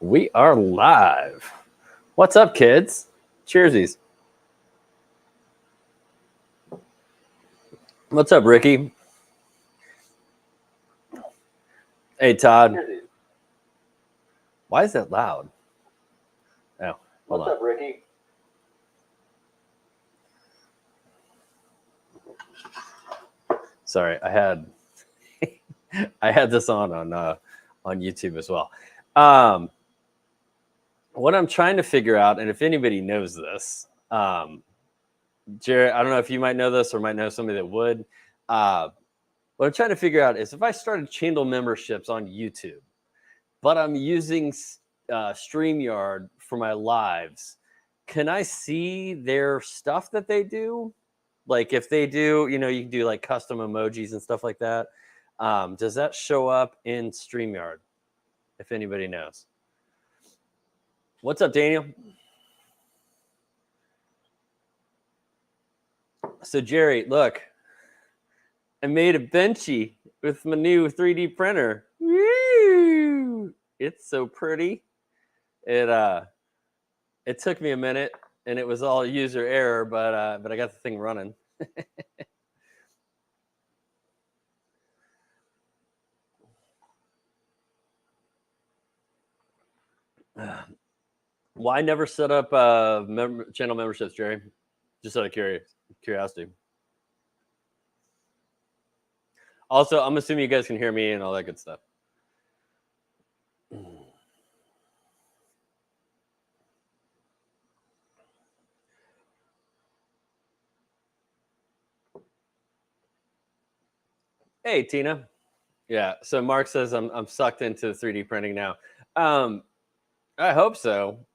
We are live. What's up, kids? Cheersies. What's up, Ricky? Hey, Todd. Why is that loud? Oh, hold on. What's up, Ricky? Sorry, I had this on YouTube as well. What I'm trying to figure out, and if anybody knows this, Jared, I don't know if you might know this or might know somebody that would. What I'm trying to figure out is if I started channel memberships on YouTube, but I'm using StreamYard for my lives, can I see their stuff that they do? Like if they do, you can do like custom emojis and stuff like that. Does that show up in StreamYard? If anybody knows. What's up, Daniel? So Jerry, look, I made a benchy with my new 3D printer. Woo! It's so pretty. It took me a minute, and it was all user error, but I got the thing running. Why never set up channel memberships, Jerry? Just out of curiosity. Also, I'm assuming you guys can hear me and all that good stuff. Hey, Tina. Yeah, so Mark says I'm sucked into 3D printing now. I hope so.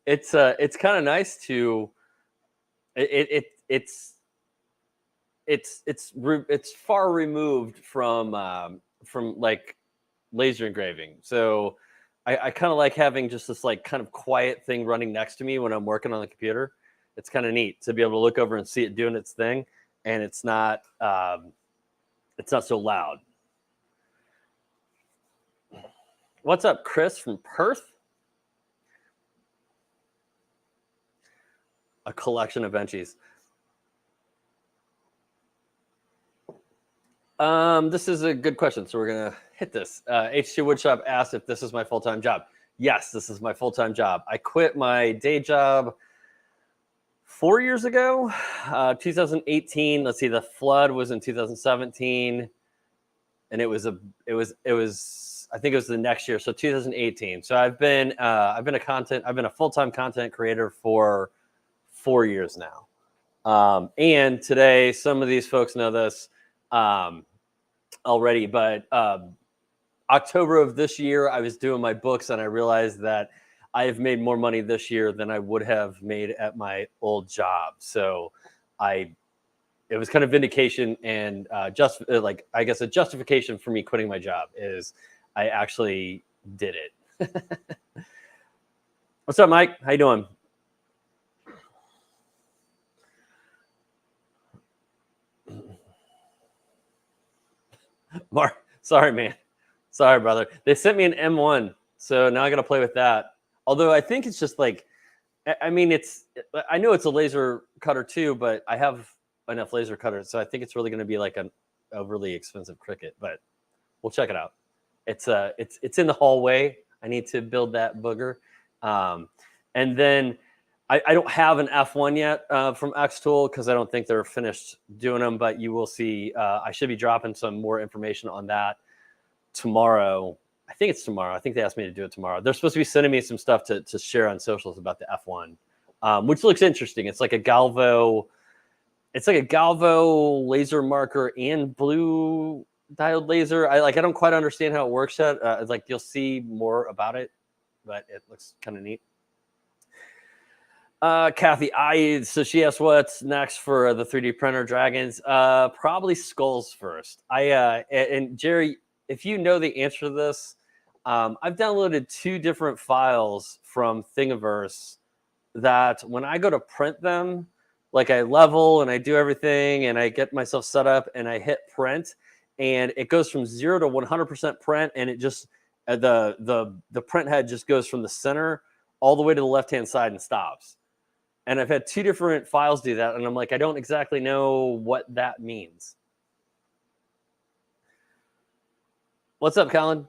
It's kind of nice to it's far removed from like laser engraving. So I kind of like having just this like kind of quiet thing running next to me when I'm working on the computer. It's kind of neat to be able to look over and see it doing its thing, and it's not so loud. What's up, Chris from Perth? A collection of benchies. This is a good question, so we're gonna hit this. H2 Woodshop asked if this is my full-time job. Yes, this is my full-time job. I quit my day job 4 years ago, 2018. Let's see, the flood was in 2017, and it was I think it was the next year, so 2018. So I've been a full-time content creator for 4 years now. And today, some of these folks know this already, but October of this year, I was doing my books, and I realized that I have made more money this year than I would have made at my old job. So it was kind of vindication, and just like, I guess, a justification for me quitting my job is I actually did it. What's up, Mike? How you doing? Mark, sorry, man. Sorry, brother. They sent me an M1, so now I got to play with that. Although I think it's just like, I mean, I know it's a laser cutter too, but I have enough laser cutters, so I think it's really going to be like an overly expensive Cricut. But we'll check it out. It's in the hallway. I need to build that booger, and then I don't have an F1 yet from Xtool because I don't think they're finished doing them. But you will see. I should be dropping some more information on that tomorrow. I think it's tomorrow. I think they asked me to do it tomorrow. They're supposed to be sending me some stuff to share on socials about the F1, which looks interesting. It's like a Galvo laser marker and blue diode laser. I don't quite understand how it works yet. Like you'll see more about it, but it looks kind of neat. Kathy, so she asked what's next for the 3D printer dragons. Probably skulls first. And Jerry, if you know the answer to this, I've downloaded 2 different files from Thingiverse that when I go to print them, like I level and I do everything and I get myself set up and I hit print, and it goes from 0 to 100% print, and the print head just goes from the center all the way to the left-hand side and stops. And I've had 2 different files do that, and I'm like, I don't exactly know what that means. What's up, Colin?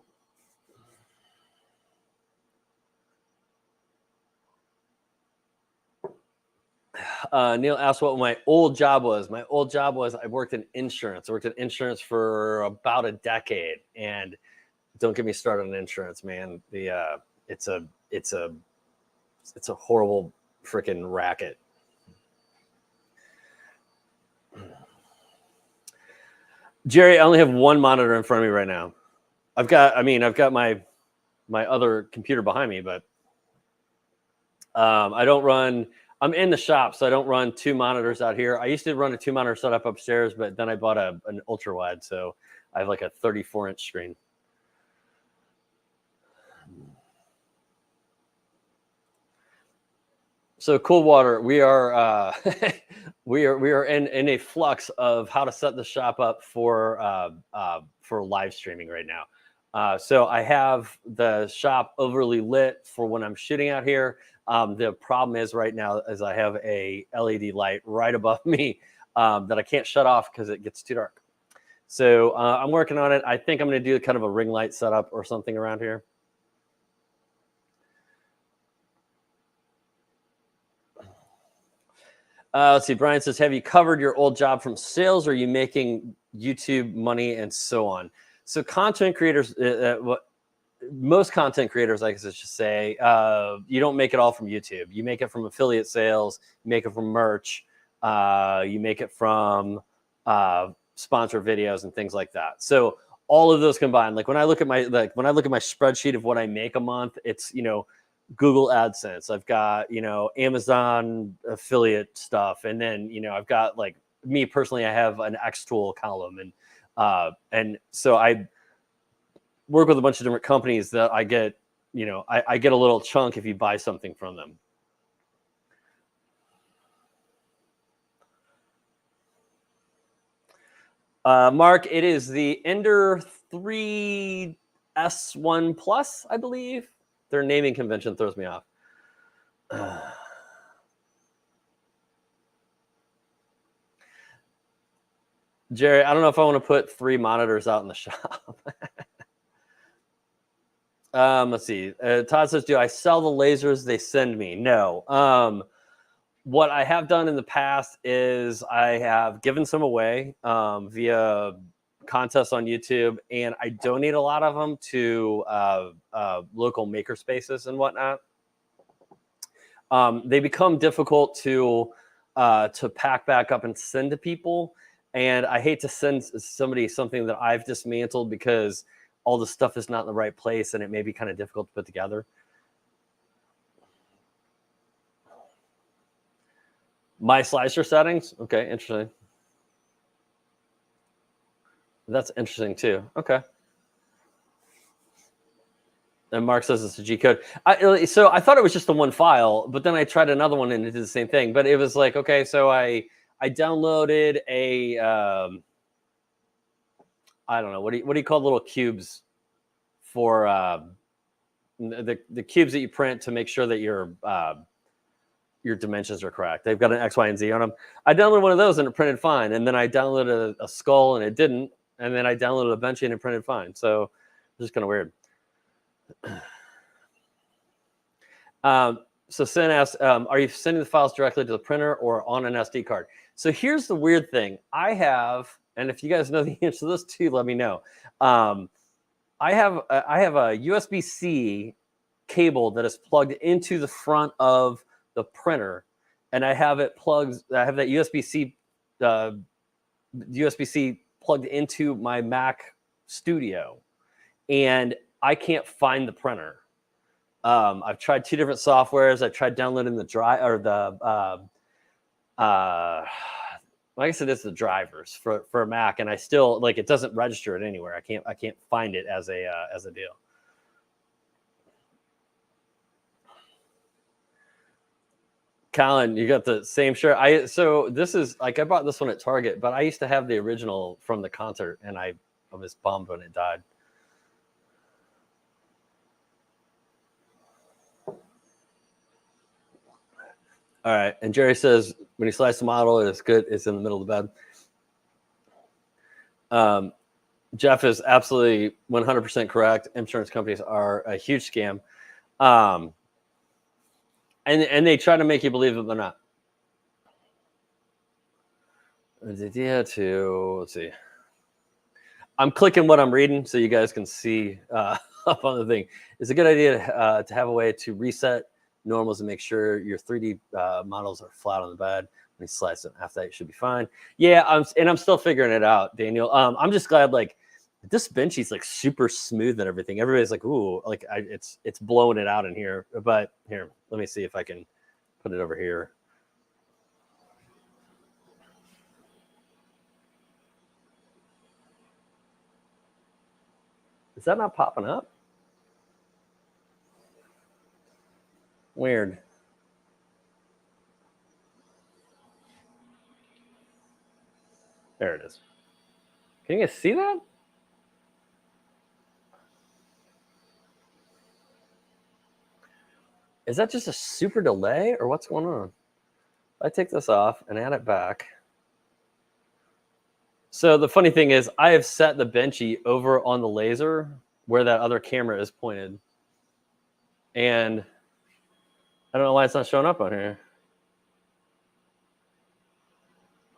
Neil asked what my old job was. My old job was I worked in insurance. I worked in insurance for about a decade, and don't get me started on insurance, man. It's a horrible freaking racket. Jerry, I only have one monitor in front of me right now. I've got my other computer behind me, but I don't run. I'm in the shop, so I don't run 2 monitors out here. I used to run a 2 monitor setup upstairs, but then I bought an ultra wide, so I have like a 34-inch screen. So Cool Water, we are we are in a flux of how to set the shop up for live streaming right now. So I have the shop overly lit for when I'm shooting out here. The problem is right now is I have a LED light right above me that I can't shut off because it gets too dark. So I'm working on it. I think I'm going to do kind of a ring light setup or something around here. Let's see. Brian says, have you covered your old job from sales? Or are you making YouTube money and so on? So content creators, most content creators, I guess I should say, you don't make it all from YouTube. You make it from affiliate sales. You make it from merch. You make it from sponsor videos and things like that. So all of those combined, like when I look at my spreadsheet of what I make a month, it's Google AdSense. I've got Amazon affiliate stuff, and then I've got like me personally, I have an Xtool column, and so I work with a bunch of different companies that I get I get a little chunk if you buy something from them. Mark, it is the Ender 3 S1 Plus, I believe. Their naming convention throws me off. Jerry, I don't know if I want to put 3 monitors out in the shop. Let's see. Todd says, do I sell the lasers they send me? No. What I have done in the past is I have given some away via contests on YouTube, and I donate a lot of them to local maker spaces and whatnot. They become difficult to pack back up and send to people, and I hate to send somebody something that I've dismantled because all the stuff is not in the right place, and it may be kind of difficult to put together. My slicer settings, okay, interesting. That's interesting too. Okay. And Mark says it's a G code. So I thought it was just the one file, but then I tried another one and it did the same thing. But it was like, okay, so I downloaded a I don't know, what do you call little cubes for the cubes that you print to make sure that your dimensions are correct. They've got an X, Y, and Z on them. I downloaded one of those and it printed fine. And then I downloaded a skull and it didn't. And then I downloaded a bench and it printed fine. So it's just kind of weird. So Sin asks, are you sending the files directly to the printer or on an SD card? So here's the weird thing. I have, and if you guys know the answer to this too, let me know. I have a USB-C cable that is plugged into the front of the printer, and I have it plugged. I have that USB-C plugged into my Mac Studio, and I can't find the printer. I've tried 2 different softwares. I tried downloading the drive or the I guess it is the drivers for Mac, and I still it doesn't register it anywhere. I can't find it as a deal. Colin, you got the same shirt. So this is I bought this one at Target, but I used to have the original from the concert, and I was bummed when it died. All right. And Jerry says when you slice the model, it's good. It's in the middle of the bed. Jeff is absolutely 100% correct. Insurance companies are a huge scam. And they try to make you believe that they're not. Let's see. I'm clicking what I'm reading so you guys can see up on the thing. It's a good idea to have a way to reset normals and make sure your 3D models are flat on the bed. When you slice them after that, you should be fine. Yeah, I'm still figuring it out, Daniel. I'm just glad like this benchy's like super smooth and everything. Everybody's like, ooh, like it's blowing it out in here. But here, let me see if I can put it over here. Is that not popping up? Weird. There it is. Can you guys see that? Is that just a super delay or what's going on? I take this off and add it back. So the funny thing is I have set the benchy over on the laser where that other camera is pointed. And I don't know why it's not showing up on here.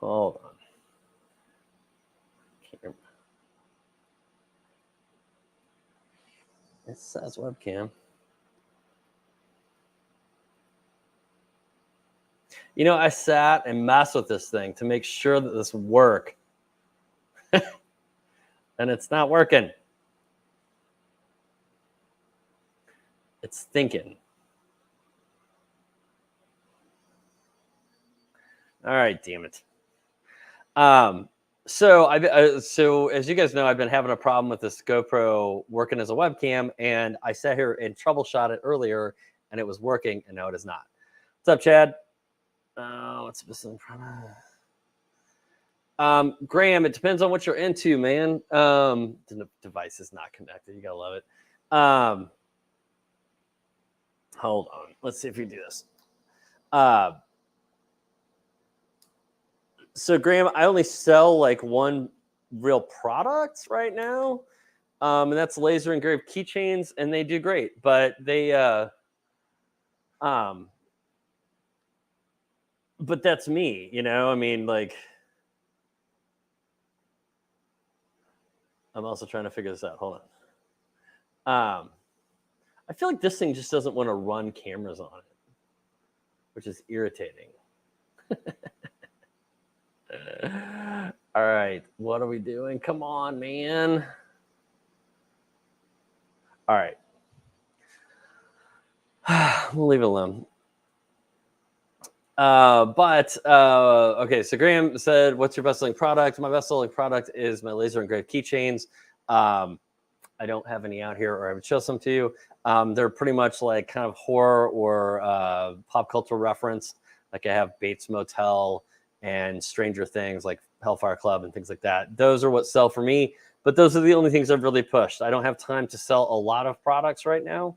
Hold on. It says webcam. You know, I sat and messed with this thing to make sure that this would work. And it's not working. It's thinking. All right, damn it. So as you guys know, I've been having a problem with this GoPro working as a webcam, and I sat here and troubleshot it earlier, and it was working, and now it is not. What's up, Chad? What's missing? Graham, it depends on what you're into, man. The device is not connected. You gotta love it. Hold on. Let's see if we do this. So Graham, I only sell like one real product right now, and that's laser engraved keychains, and they do great. But they, but that's me, you know. I mean, like, I'm also trying to figure this out. Hold on. I feel like this thing just doesn't want to run cameras on it, which is irritating. All right, what are we doing? Come on, man. All right. We'll leave it alone. Okay, so Graham said, what's your best-selling product? My best-selling product is my laser engraved keychains. I don't have any out here, or I would show some to you. They're pretty much like kind of horror or pop culture reference. Like I have Bates Motel and Stranger Things, like Hellfire Club and things like that. Those are what sell for me, but those are the only things I've really pushed. I don't have time to sell a lot of products right now.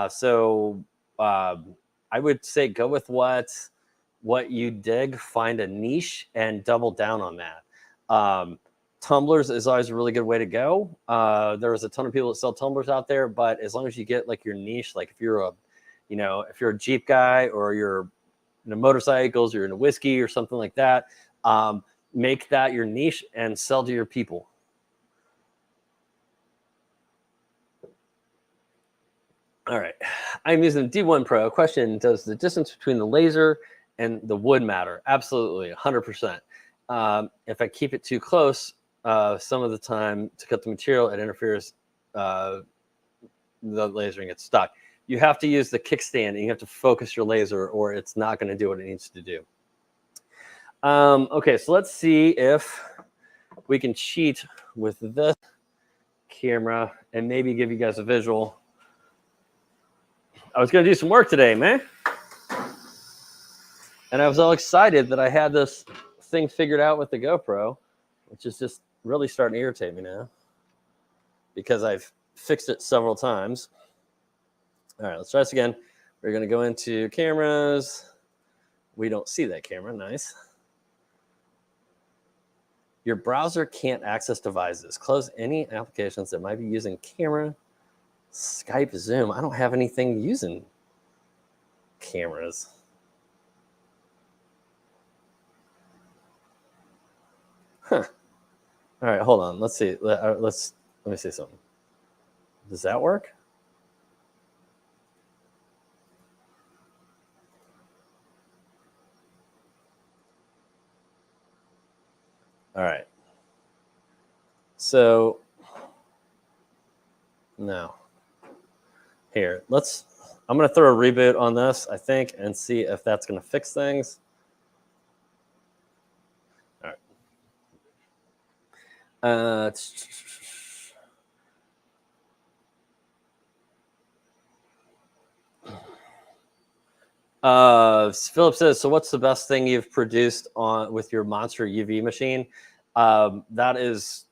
So I would say go with what you dig, find a niche and double down on that. Tumblers is always a really good way to go. There's a ton of people that sell tumblers out there, but as long as you get like your niche, like if you're a Jeep guy or you're into motorcycles, you're into whiskey or something like that, make that your niche and sell to your people. All right, I'm using D1 Pro. Question: does the distance between the laser and the wood matter? Absolutely, 100%. If I keep it too close, some of the time to cut the material, it interferes. The lasering gets stuck. You have to use the kickstand and you have to focus your laser or it's not going to do what it needs to do. Okay, so let's see if we can cheat with this camera and maybe give you guys a visual. I was going to do some work today, man. And I was all excited that I had this thing figured out with the GoPro, which is just really starting to irritate me now because I've fixed it several times. All right, let's try this again. We're going to go into cameras, we don't see that camera. Nice. Your browser can't access devices. Close any applications that might be using camera, Skype, Zoom. I don't have anything using cameras. Huh. All right, hold on. Let's see. Let me see something. Does that work? All right. So no. Here, I'm going to throw a reboot on this, I think, and see if that's going to fix things. All right. Philip says, so what's the best thing you've produced with your Monster UV machine? That is,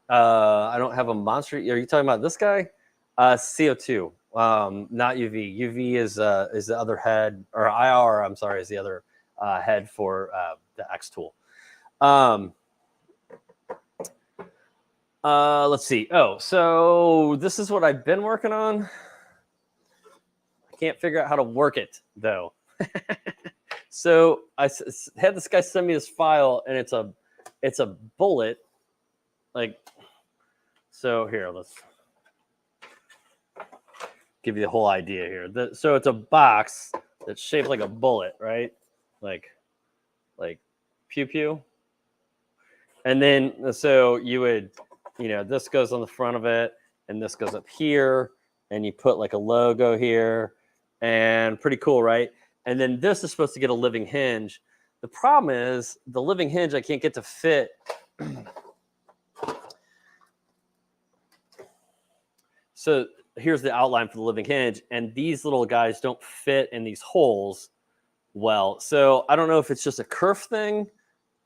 I don't have a Monster. Are you talking about this guy? CO2, not UV. UV is the other head, or IR, I'm sorry, is the other head for the X tool. Let's see. Oh, so this is what I've been working on. I can't figure out how to work it, though. So I had this guy send me this file, and it's a bullet. Like, so here, let's give you the whole idea here. So it's a box that's shaped like a bullet, right? Like pew pew. And then, so you would, this goes on the front of it, and this goes up here, and you put like a logo here, and pretty cool, right? And then this is supposed to get a living hinge. The problem is the living hinge I can't get to fit. So here's the outline for the living hinge, and these little guys don't fit in these holes well. So I don't know if it's just a kerf thing,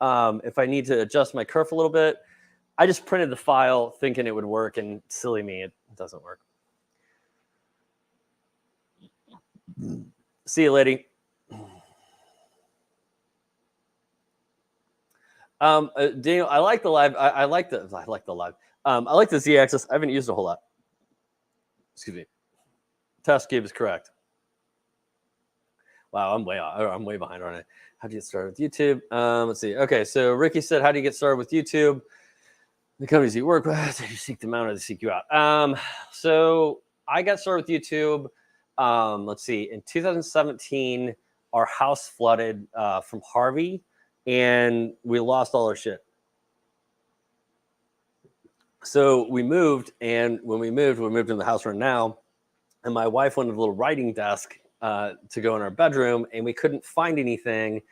if I need to adjust my kerf a little bit. I just printed the file thinking it would work, and silly me, it doesn't work. See you, lady. Daniel, I like the live. I like the live. I like the Z-axis. I haven't used it a whole lot. Excuse me. Test cube is correct. Wow, I'm way behind, aren't I? How do you get started with YouTube? Let's see. Okay, so Ricky said, how do you get started with YouTube? The companies you work with, did you seek them out or they seek you out? So I got started with YouTube. Let's see. In 2017, our house flooded from Harvey, and we lost all our shit. So we moved, and when we moved in the house we're in now, and my wife wanted a little writing desk to go in our bedroom, and we couldn't find anything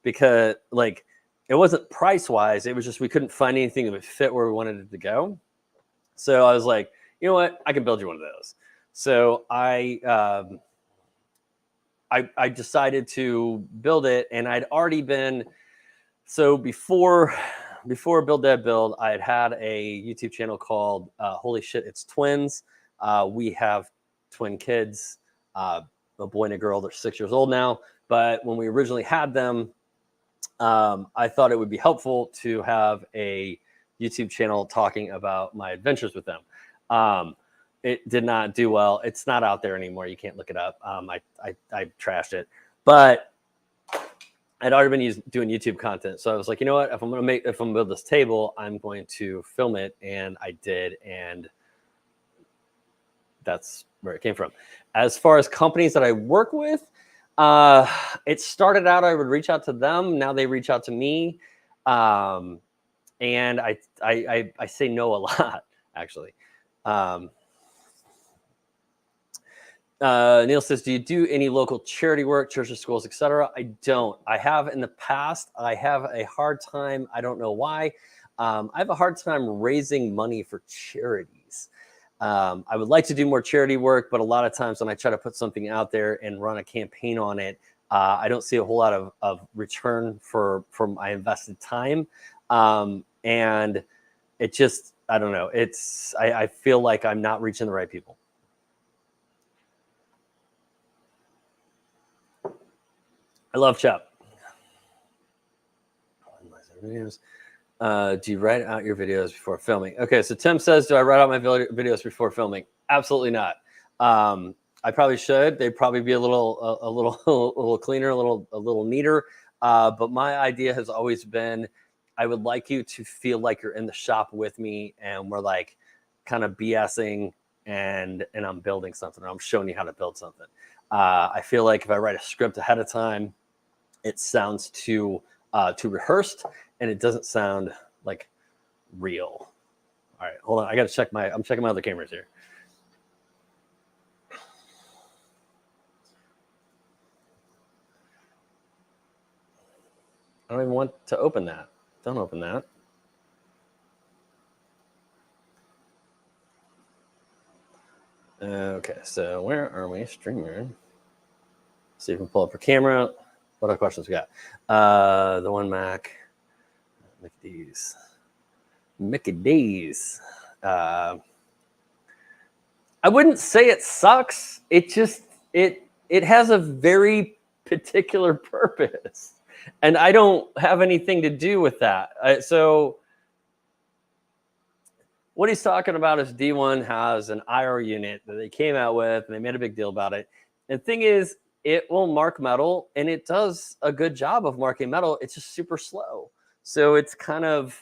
because, like, it wasn't price-wise. It was just we couldn't find anything that would fit where we wanted it to go. So I was like, you know what? I can build you one of those. So I decided to build it, and I'd already been so before Build Dad Build, I had a YouTube channel called Holy Shit, It's Twins. We have twin kids, a boy and a girl. They're 6 years old now. But when we originally had them, I thought it would be helpful to have a YouTube channel talking about my adventures with them. It did not do well. It's not out there anymore. You can't look it up. I trashed it. But I'd already been doing YouTube content. So I was like, you know what? If I'm gonna build this table, I'm going to film it. And I did. And that's where it came from. As far as companies that I work with, it started out, I would reach out to them. Now they reach out to me. And I say no a lot, actually. Neil says, do you do any local charity work, churches, schools, etc.? I don't. I have in the past. I have a hard time. I don't know why. I have a hard time raising money for charities. I would like to do more charity work, but a lot of times when I try to put something out there and run a campaign on it, I don't see a whole lot of return for my invested time. And it just, I don't know. I feel like I'm not reaching the right people. I love Chep. Do you write out your videos before filming? Okay, so Tim says, do I write out my videos before filming? Absolutely not. I probably should. They'd probably be a little, a little cleaner, a little neater. But my idea has always been, I would like you to feel like you're in the shop with me, and we're like kind of BSing, and I'm building something, or I'm showing you how to build something. I feel like if I write a script ahead of time, it sounds too rehearsed, and it doesn't sound like real. All right, hold on. I got to check I'm checking my other cameras here. I don't even want to open that. Don't open that. Okay, so where are we? Streamer. See if we can pull up our camera. What other questions we got? The one Mac. Mickey D's. I wouldn't say it sucks. It just it has a very particular purpose, and I don't have anything to do with that. So what he's talking about is D1 has an IR unit that they came out with, and they made a big deal about it. And the thing is, it will mark metal, and it does a good job of marking metal. It's just super slow. So it's kind of,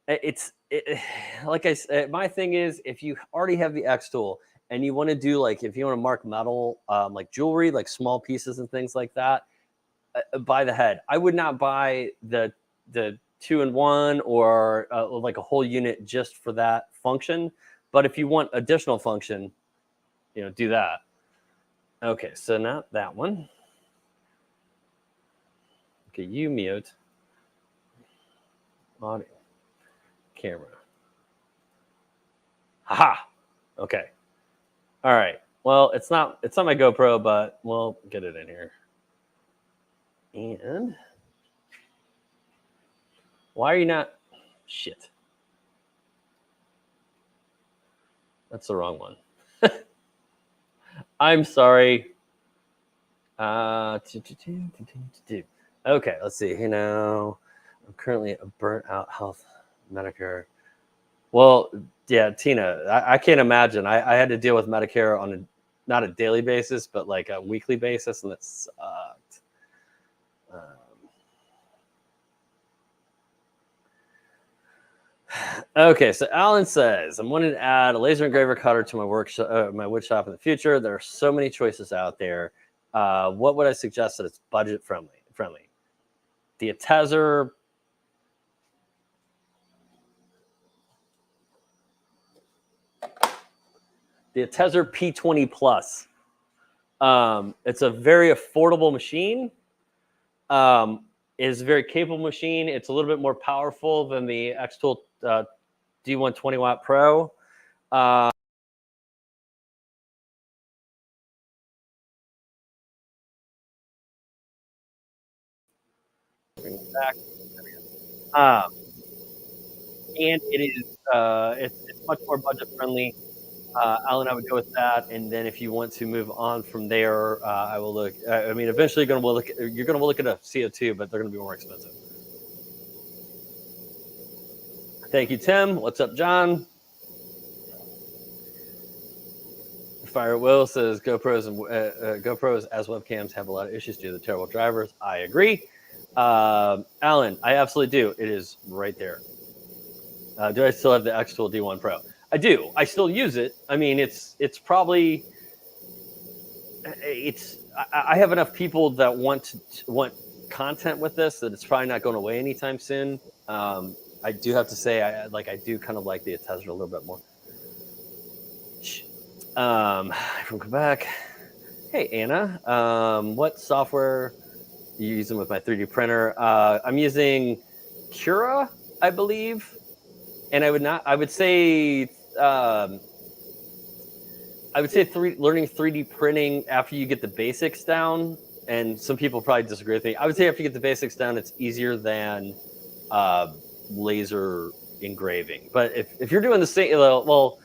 like I said, my thing is, if you already have the X tool and you want to do, like, if you want to mark metal, like jewelry, like small pieces and things like that, buy the head. I would not buy the 2-in-1 or like a whole unit just for that function. But if you want additional function, do that. Okay, so not that one. Okay, you mute. Audio. Camera. Haha. Okay. All right. Well, it's not my GoPro, but we'll get it in here. And why are you not? Shit. That's the wrong one. I'm sorry. Okay, let's see. I'm currently a burnt out health Medicare. Well, yeah, Tina, I can't imagine. I had to deal with Medicare on not a daily basis, but like a weekly basis, and it sucked. Okay, so Alan says, I'm wanting to add a laser engraver cutter to my workshop, my wood shop in the future. There are so many choices out there. What would I suggest that it's budget friendly? The Atezzer. The Atezzer P20 Plus. It's a very affordable machine. It's a very capable machine. It's a little bit more powerful than the X-Tool D1 20-watt Pro. Bring it back. And it is it's much more budget friendly. Alan, I would go with that, and then if you want to move on from there, I will look. I mean, eventually you're going to look at a CO2, but they're going to be more expensive. Thank you, Tim. What's up, John? Fire Will says GoPros as webcams have a lot of issues due to the terrible drivers. I agree. Alan, I absolutely do. It is right there. Do I still have the X-Tool D1 Pro? I do. I still use it. I mean, it's probably I have enough people that want content with this that it's probably not going away anytime soon. I do have to say, I do kind of like the Atezzer a little bit more. From Quebec. Hey, Anna. What software are you using with my 3D printer? I'm using Cura, I believe. And I would say learning 3D printing after you get the basics down, and some people probably disagree with me. I would say after you get the basics down, it's easier than laser engraving. But if you're doing the same, well,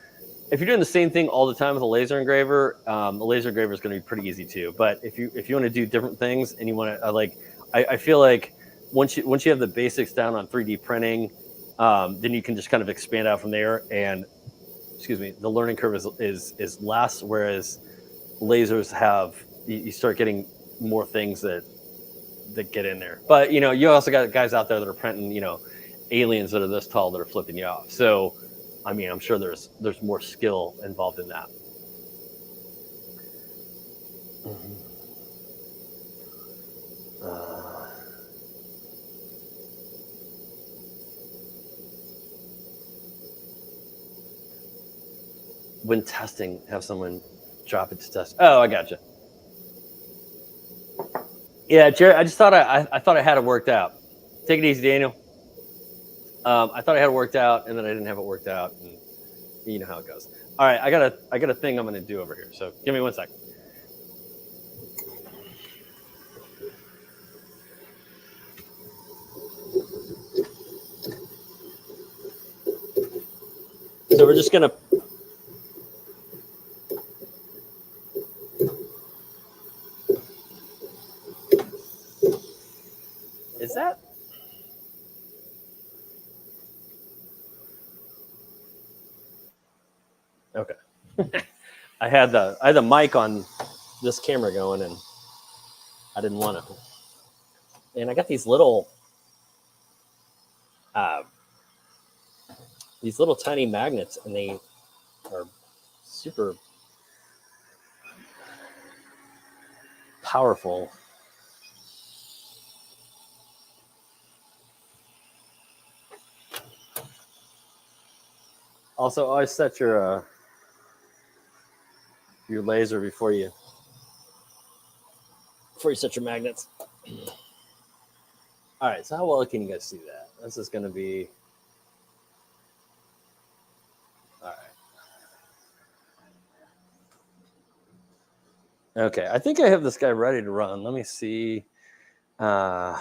if you're doing the same thing all the time with a laser engraver, the laser engraver is going to be pretty easy too. But if you want to do different things and you want to I feel like once you have the basics down on 3D printing, then you can just kind of expand out from there. And excuse me, the learning curve is less. Whereas lasers have you start getting more things that get in there. But you also got guys out there that are printing aliens that are this tall that are flipping you off. So I mean, I'm sure there's more skill involved in that. When testing, have someone drop it to test. Oh, I gotcha. Yeah, Jared, I just thought I thought I had it worked out. Take it easy, Daniel. I thought I had it worked out, and then I didn't have it worked out, and you know how it goes. All right, I got a thing I'm going to do over here. So give me 1 second. So we're just going to. Is that? Okay. I had the mic on this camera going, and I didn't want to. And I got these little tiny magnets, and they are super powerful. Also, always set your laser before you set your magnets. All right, so how well can you guys see that? This is going to be all right. Okay, I think I have this guy ready to run. Let me see. Mark,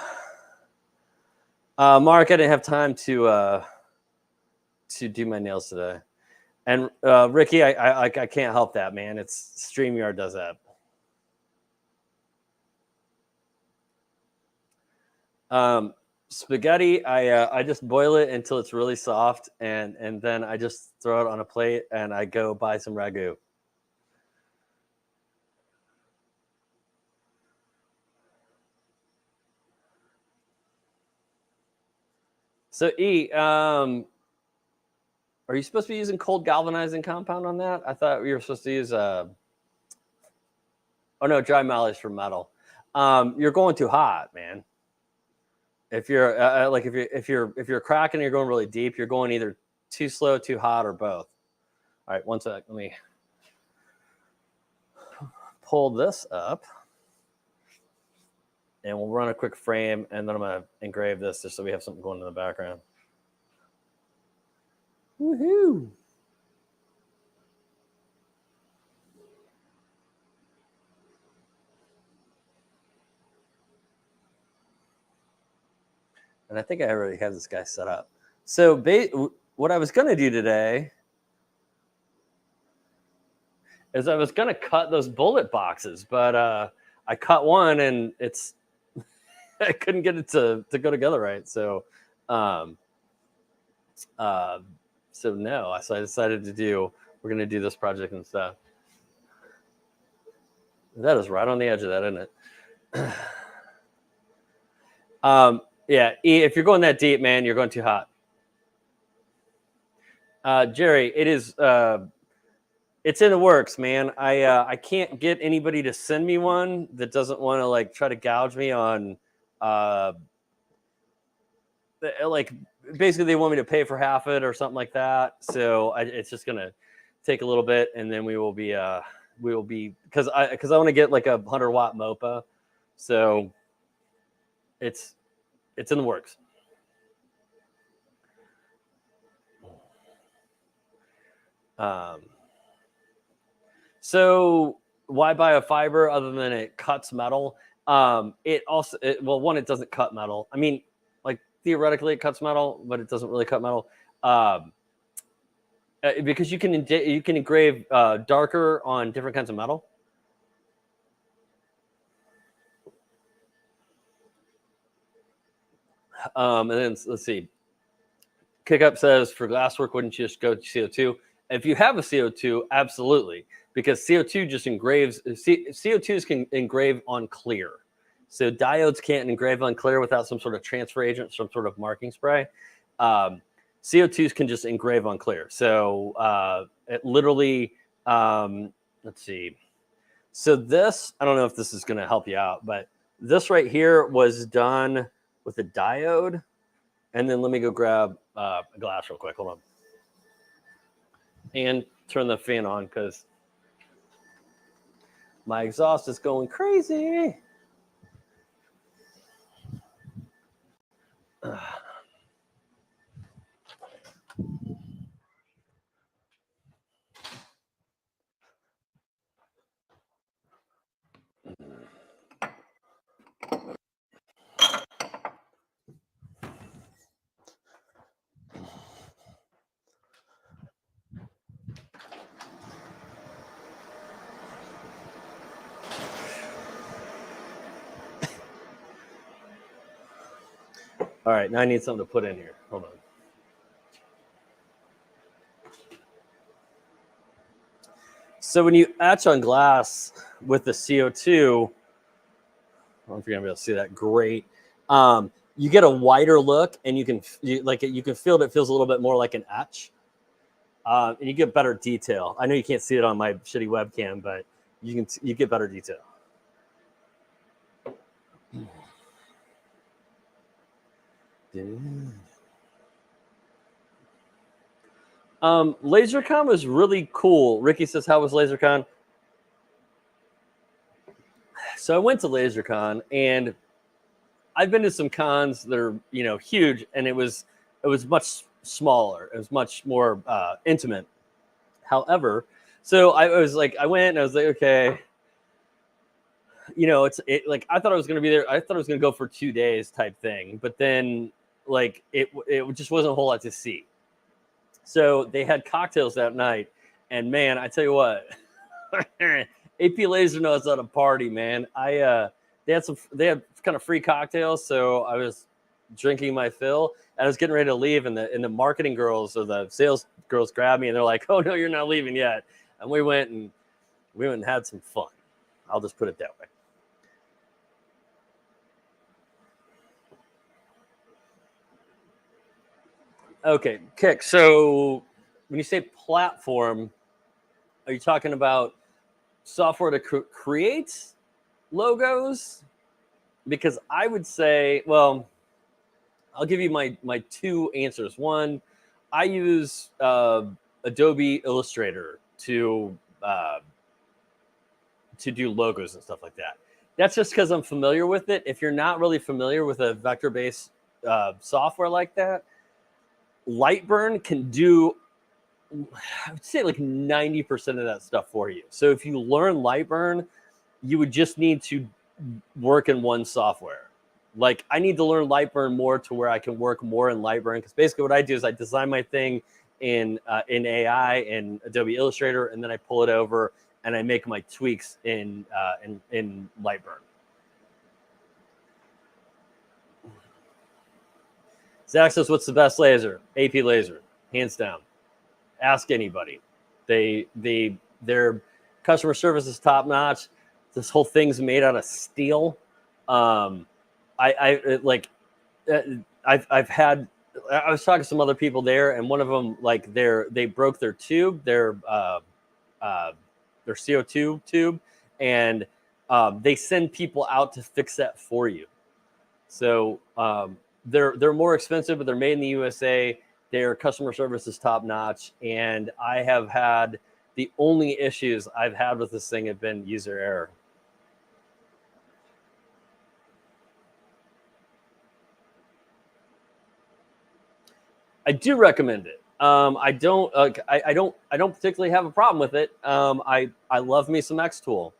I didn't have time to do my nails today. And Ricky, I can't help that, man. It's StreamYard does that. Spaghetti, I just boil it until it's really soft, and then I just throw it on a plate, and I go buy some ragu. So are you supposed to be using cold galvanizing compound on that? I thought we were supposed to use oh no, dry mallet for metal. You're going too hot, man. If you're if you're cracking and you're going really deep, you're going either too slow, too hot, or both. All right, 1 sec. Let me pull this up, and we'll run a quick frame, and then I'm gonna engrave this just so we have something going in the background. Woohoo! And I think I already have this guy set up. So what I was going to do today is I was going to cut those bullet boxes, but I cut one and it's I couldn't get it to go together right. So no, so I decided we're going to do this project instead. That is right on the edge of that, isn't it? Yeah, if you're going that deep, man, you're going too hot. Jerry, it is. It's in the works, man. I can't get anybody to send me one that doesn't want to like try to gouge me on. Like basically, they want me to pay for half it or something like that. So it's just gonna take a little bit, and then we will be because I want to get like a 100-watt MOPA. So it's in the works. So why buy a fiber other than it cuts metal? It also it doesn't cut metal. I mean, like theoretically it cuts metal, but it doesn't really cut metal. because you can engrave darker on different kinds of metal. And then let's see. Kickup says for glasswork, wouldn't you just go to CO2? If you have a CO2, absolutely, because CO2 just engraves. CO2s can engrave on clear, so diodes can't engrave on clear without some sort of transfer agent, some sort of marking spray. CO2s can just engrave on clear. So it literally, let's see. So this, I don't know if this is going to help you out, but this right here was done with a diode. And then let me go grab a glass real quick. Hold on. And turn the fan on because my exhaust is going crazy. All right, now I need something to put in here. Hold on. So when you etch on glass with the CO2, I don't know if you're gonna be able to see that. Great. You get a wider look, and you can feel it feels a little bit more like an etch, and you get better detail. I know you can't see it on my shitty webcam, but you get better detail. LaserCon was really cool. Ricky says, how was LaserCon? So I went to LaserCon, and I've been to some cons that are, huge, and it was much smaller. It was much more intimate. However, so I went and I was like, okay, I thought I was going to be there. I thought I was going to go for 2 days type thing, but then it just wasn't a whole lot to see. So they had cocktails that night, and man, I tell you what, AP Laser knows how to party, man. They had kind of free cocktails, so I was drinking my fill, and I was getting ready to leave, and the marketing girls or the sales girls grabbed me, and they're like, "Oh no, you're not leaving yet." And we went and had some fun. I'll just put it that way. Okay, Kick. So when you say platform, are you talking about software to create logos? Because I would say, well, I'll give you my two answers. One, I use Adobe Illustrator to do logos and stuff like that. That's just because I'm familiar with it. If you're not really familiar with a vector-based software like that, Lightburn can do, I would say, like 90% of that stuff for you. So if you learn Lightburn, you would just need to work in one software. Like, I need to learn Lightburn more to where I can work more in Lightburn, because basically what I do is I design my thing in AI and Adobe Illustrator, and then I pull it over and I make my tweaks in Lightburn. Zach says, "What's the best laser?" AP Laser, hands down. Ask anybody. Their customer service is top notch. This whole thing's made out of steel. I was talking to some other people there, and one of them, like, they broke their tube, their CO2 tube, and they send people out to fix that for you. So they're more expensive, but they're made in the USA. Their customer service is top notch, and I have had the only issues I've had with this thing have been user error. I do recommend it. I don't particularly have a problem with it. I love me some X-Tool.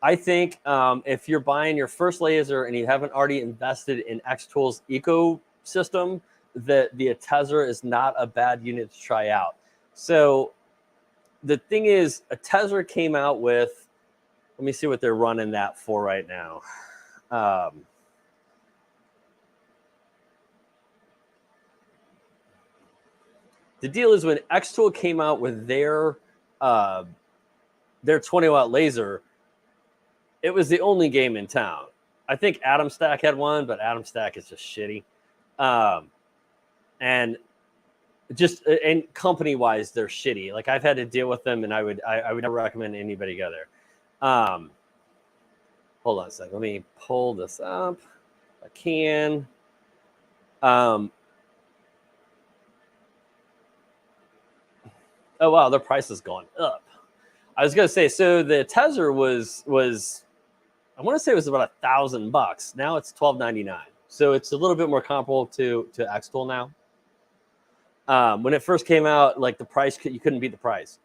I think if you're buying your first laser and you haven't already invested in X-Tool's ecosystem, that the Atezra is not a bad unit to try out. So the thing is, a Tesla came out with. Let me see what they're running that for right now. The deal is when Xtool came out with their 20-watt laser, it was the only game in town. I think Atom Stack had one, but Atom Stack is just shitty. And company wise, they're shitty. Like I've had to deal with them, and I would never recommend anybody go there. Hold on a second. Let me pull this up. I can. Oh wow, their price has gone up. I was gonna say, so the Tesla was I want to say it was about $1,000. Now it's $1,299. So it's a little bit more comparable to Xtool now. When it first came out, like the price, you couldn't beat the price.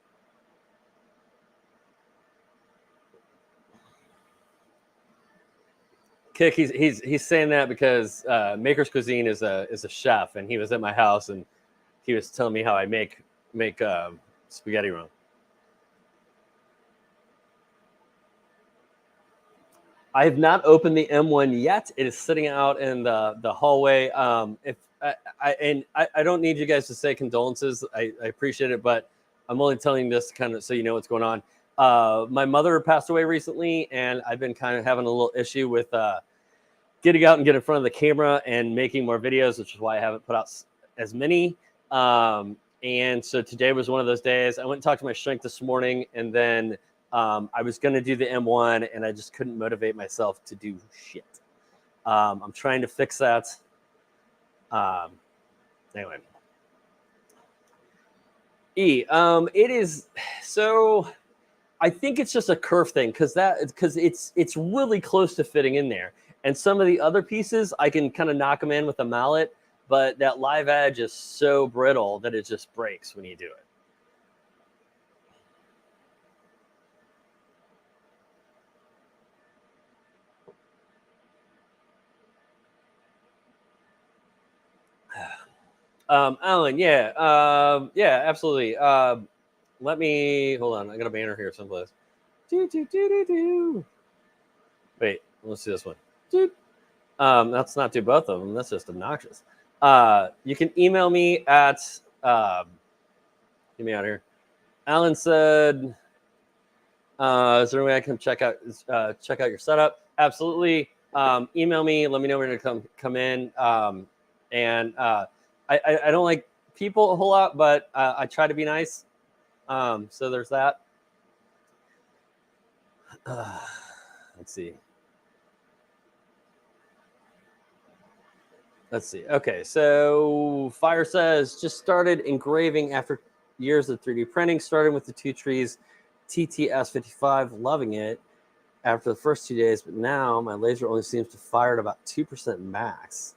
Kick, he's saying that because Maker's Cuisine is a chef, and he was at my house, and he was telling me how I make spaghetti wrong. I have not opened the M1 yet. It is sitting out in the hallway. If I don't need you guys to say condolences. I appreciate it, but I'm only telling this kind of so you know what's going on. My mother passed away recently, and I've been kind of having a little issue with getting out and get in front of the camera and making more videos, which is why I haven't put out as many. And so today was one of those days. I went and talked to my shrink this morning, and then I was going to do the M1, and I just couldn't motivate myself to do shit. I'm trying to fix that. Anyway. It is so. I think it's just a curve thing because it's really close to fitting in there, and some of the other pieces I can kind of knock them in with a mallet, but that live edge is so brittle that it just breaks when you do it. Alan, yeah, yeah, absolutely. Let me hold on. I got a banner here someplace. Wait, let's see this one. Let's not do both of them. That's just obnoxious. You can email me at. Get me out of here. Alan said, "Is there any way I can check out your setup?" Absolutely. Email me. Let me know when you're gonna come in. And I don't like people a whole lot, but I try to be nice. So there's that. Let's see. Okay, so Fire says just started engraving after years of 3D printing. Started with the Two Trees TTS55, loving it after the first 2 days, but now my laser only seems to fire at about 2% max.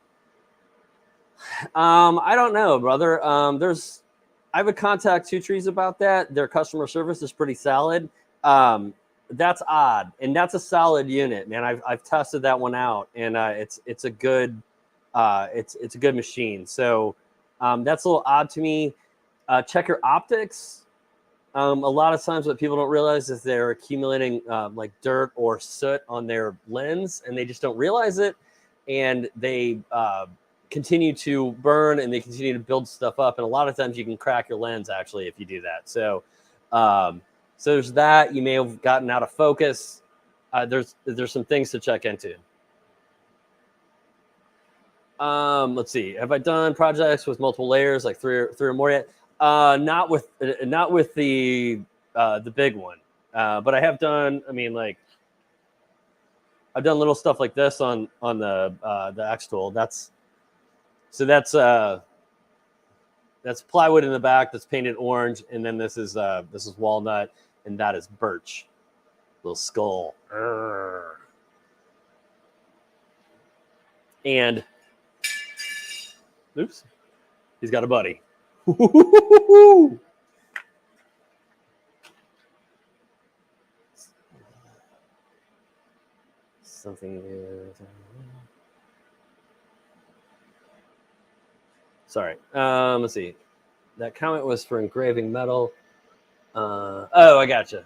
I don't know, brother. I would contact Two Trees about that. Their customer service is pretty solid. That's odd, and that's a solid unit, man. I've tested that one out, and it's a good it's a good machine. So that's a little odd to me. Check your optics. A lot of times what people don't realize is they're accumulating like dirt or soot on their lens, and they just don't realize it, and they continue to burn, and they continue to build stuff up, and a lot of times you can crack your lens actually if you do that. So so there's that. You may have gotten out of focus. There's some things to check into. Let's see. Have I done projects with multiple layers, like three or more yet? Not with the big one. But I have done. I mean, like I've done little stuff like this on the X tool. That's plywood in the back that's painted orange, and then this is walnut, and that is birch. Little skull. And oops, he's got a buddy. Something is. Sorry. Let's see. That comment was for engraving metal. Oh, I gotcha.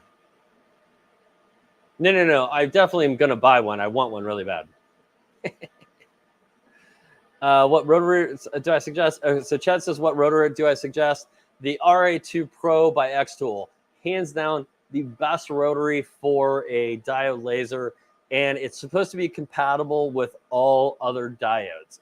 No. I definitely am going to buy one. I want one really bad. What rotary do I suggest? So Chad says, what rotary do I suggest? The RA2 Pro by Xtool. Hands down, the best rotary for a diode laser. And it's supposed to be compatible with all other diodes.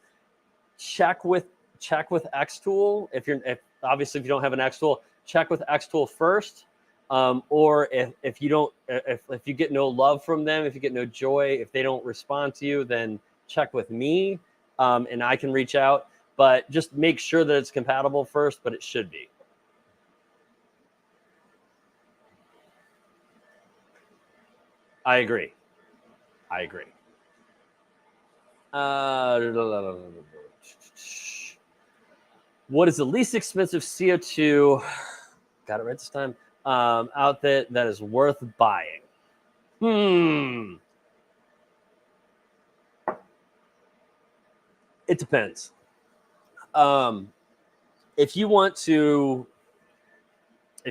Check with Xtool. If obviously if you don't have an Xtool, check with Xtool first. Or if you don't, if you get no love from them, if you get no joy, if they don't respond to you, then check with me. And I can reach out, but just make sure that it's compatible first, but it should be. I agree. What is the least expensive CO2? Got it right this time. Outfit that is worth buying. It depends. If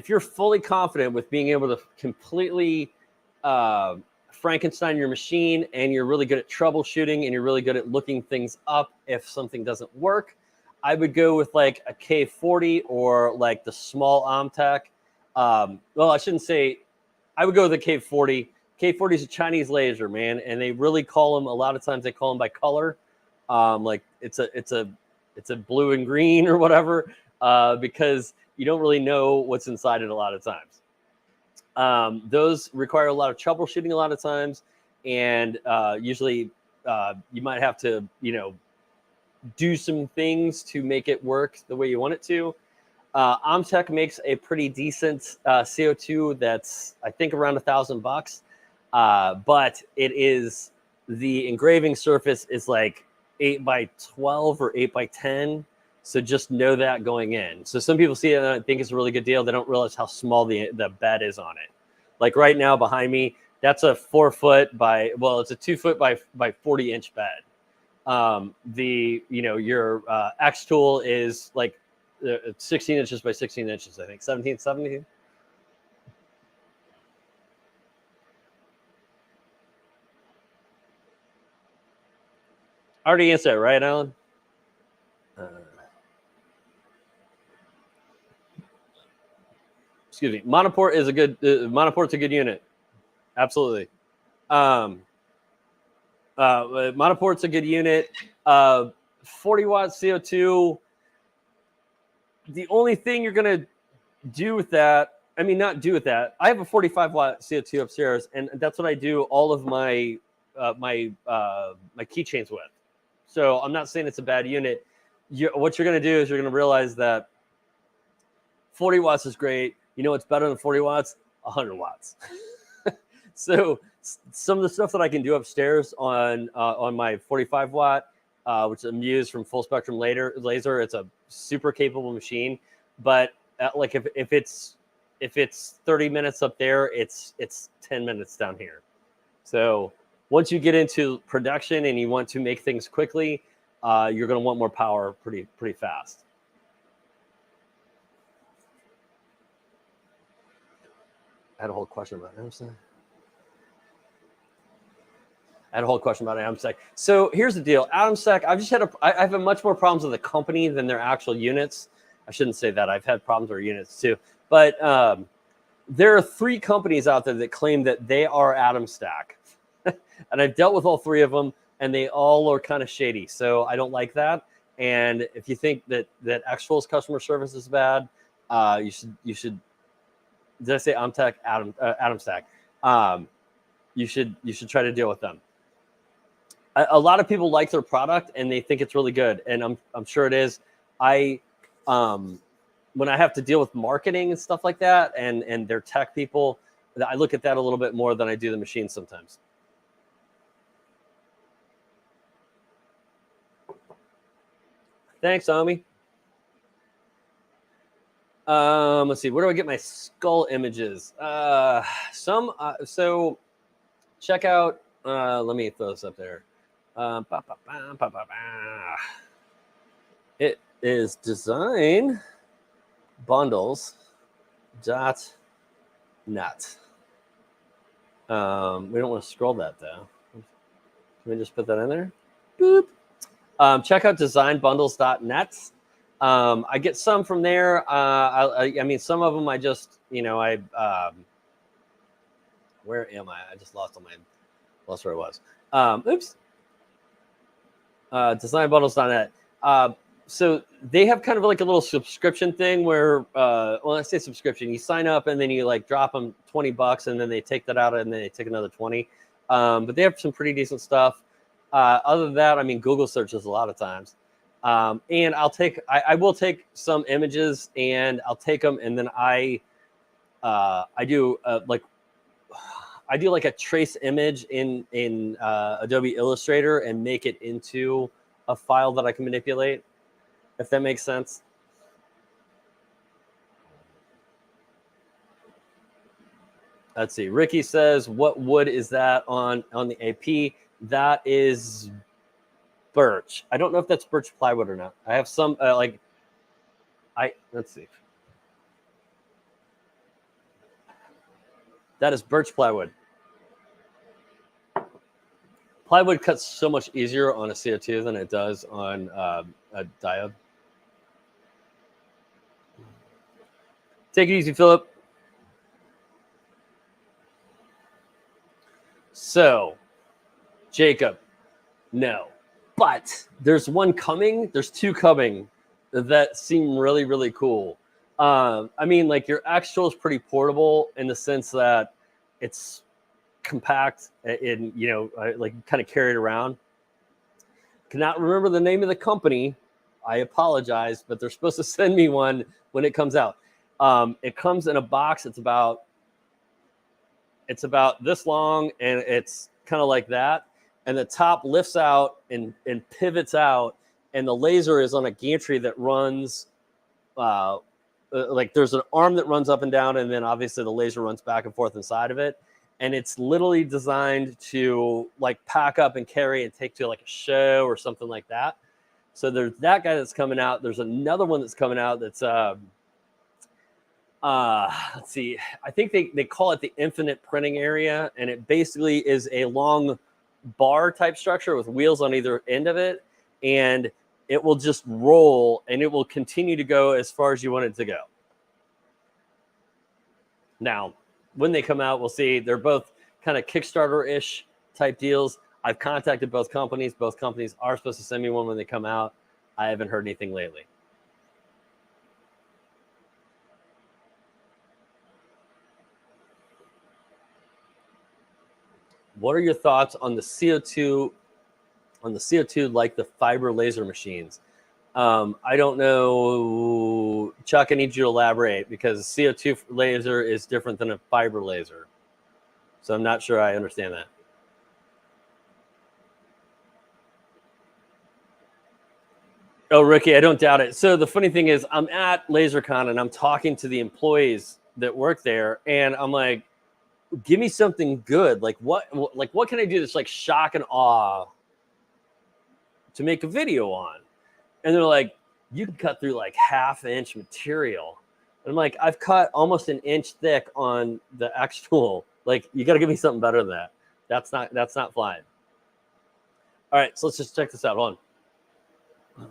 you're fully confident with being able to completely Frankenstein your machine, and you're really good at troubleshooting, and you're really good at looking things up if something doesn't work, I would go with like a K40 or like the small Omtech. Well, I shouldn't say. I would go with the K40. K40 is a Chinese laser, man, and they really call them. A lot of times they call them by color, like it's a blue and green or whatever, because you don't really know what's inside it a lot of times. Those require a lot of troubleshooting a lot of times, and usually you might have to, do some things to make it work the way you want it to. Omtech makes a pretty decent CO2 that's, I think, around $1,000, but it is, the engraving surface is like 8x12 or 8x10. So just know that going in. So some people see it and think it's a really good deal. They don't realize how small the bed is on it. Like right now behind me, that's a 4 foot by, well, it's a 2 foot by 40 inch bed. Your Xtool is like 16 inches by 16 inches, I think. 17. I already answered that, right, Alan? Excuse me. Monoport is a good. Monoport's a good unit. Absolutely. Monoport's a good unit. 40 watt CO2. The only thing you're gonna do with that, I mean, not do with that. I have a 45 watt CO2 upstairs, and that's what I do all of my my keychains with. So I'm not saying it's a bad unit. What you're gonna do is you're gonna realize that 40 watts is great. You know what's better than 40 watts? 100 watts. So some of the stuff that I can do upstairs on my 45 watt, which I'm used from Full Spectrum Laser, it's a super capable machine. But like if it's 30 minutes up there, it's 10 minutes down here. So once you get into production and you want to make things quickly, you're going to want more power pretty fast. I had a whole question about Amsec. So here's the deal. Amsec, I have much more problems with the company than their actual units. I shouldn't say that. I've had problems with their units too. But there are 3 companies out there that claim that they are AtomStack. And I've dealt with all 3 of them, and they all are kind of shady. So I don't like that. And if you think that Xtool's customer service is bad, you should. Did I say Omtech? AtomStack. You should try to deal with them. A lot of people like their product and they think it's really good, and I'm sure it is. When I have to deal with marketing and stuff like that, and their tech people, I look at that a little bit more than I do the machine sometimes. Thanks, Ami. Let's see. Where do I get my skull images? So check out. Let me throw this up there. It is designed bundles.net. We don't want to scroll that though. Can we just put that in there? Boop. Check out designbundles.net. I get some from there. I mean, some of them I just, where am I? I just lost where I was. Oops. Designbundles.net. So they have kind of like a little subscription thing where, well, I say subscription, you sign up and then you like drop them $20 and then they take that out and then they take another 20. But they have some pretty decent stuff. Other than that, I mean, Google searches a lot of times. And I will take some images and I'll take them and then I do like a trace image in Adobe Illustrator and make it into a file that I can manipulate, if that makes sense. Let's see. Ricky says, what wood is that on the AP? That is birch. I don't know if that's birch plywood or not. I have some let's see. That is birch plywood. Plywood cuts so much easier on a CO2 than it does on a diode. Take it easy, Philip. So, Jacob, no. But there's one coming. There's two coming that seem really, really cool. I mean, like your X-Tool is pretty portable in the sense that it's compact and, like kind of carry it around. Cannot remember the name of the company. I apologize, but they're supposed to send me one when it comes out. It comes in a box. It's about this long and it's kind of like that. And the top lifts out and pivots out. And the laser is on a gantry that runs, like there's an arm that runs up and down. And then obviously the laser runs back and forth inside of it. And it's literally designed to like pack up and carry and take to like a show or something like that. So there's that guy that's coming out. There's another one that's coming out that's, let's see, I think they call it the infinite printing area. And it basically is a long bar type structure with wheels on either end of it. And it will just roll and it will continue to go as far as you want it to go. Now, when they come out, we'll see. They're both kind of Kickstarter-ish type deals. I've contacted both companies. Both companies are supposed to send me one when they come out. I haven't heard anything lately. What are your thoughts on the CO2? Like the fiber laser machines? I don't know, Chuck. I need you to elaborate because CO2 laser is different than a fiber laser, so I'm not sure I understand that. Oh, Ricky, I don't doubt it. So the funny thing is, I'm at LaserCon and I'm talking to the employees that work there, and I'm like, give me something good. Like what can I do that's like shock and awe to make a video on? And they're like, you can cut through like 1/2 inch material. And I'm like, I've cut almost 1 inch thick on the X-Tool. Like, you got to give me something better than that. That's not flying. All right, so let's just check this out. Hold on.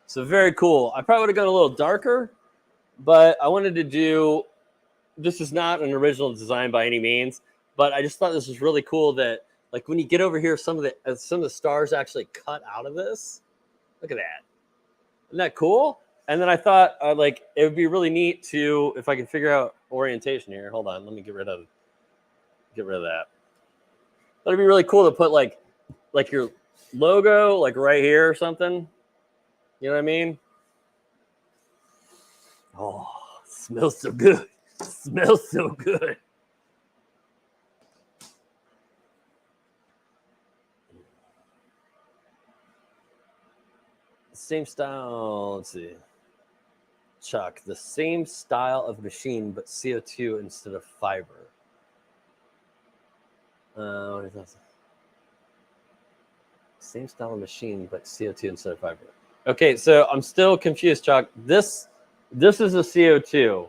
So very cool. I probably would have gone a little darker, but I wanted to do, this is not an original design by any means, but I just thought this was really cool that like when you get over here, some of the stars actually cut out of this. Look at that. Isn't that cool? And then I thought like it would be really neat to, if I can figure out orientation here. Hold on, let me get rid of that. That'd be really cool to put like your logo like right here or something. You know what I mean? Oh, smells so good. Smells so good. same style. Let's see. Chuck, the same style of machine, but CO2 instead of fiber. What is that? Same style of machine, but CO2 instead of fiber. Okay, so I'm still confused, Chuck. This is a CO2.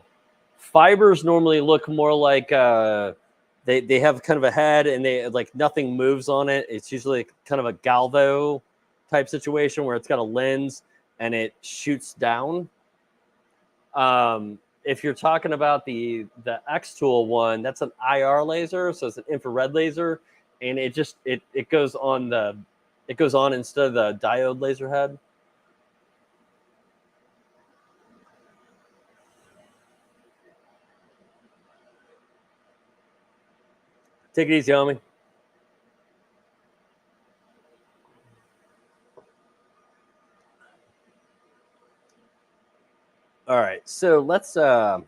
Fibers normally look more like they have kind of a head and they like nothing moves on it. It's usually kind of a galvo type situation where it's got a lens and it shoots down. If you're talking about the X Tool one, that's an IR laser, so it's an infrared laser, and it goes on instead of the diode laser head. Take it easy, homie. All right, so let's let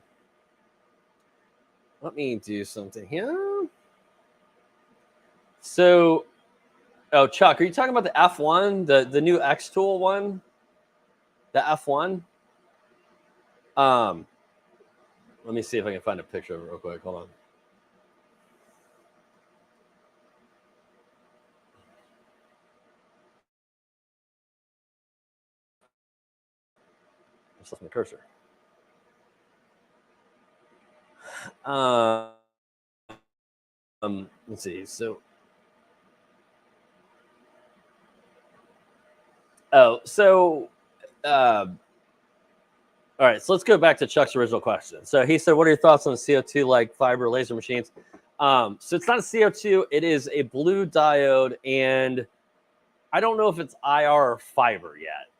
me do something here. So, oh, Chuck, are you talking about the F1, the new X Tool one, the F1? Let me see if I can find a picture of it real quick. Hold on. Just left my cursor. Let's see. So, all right. So let's go back to Chuck's original question. So he said, "What are your thoughts on CO2 like fiber laser machines?" So it's not a CO2; it is a blue diode, and I don't know if it's IR or fiber yet,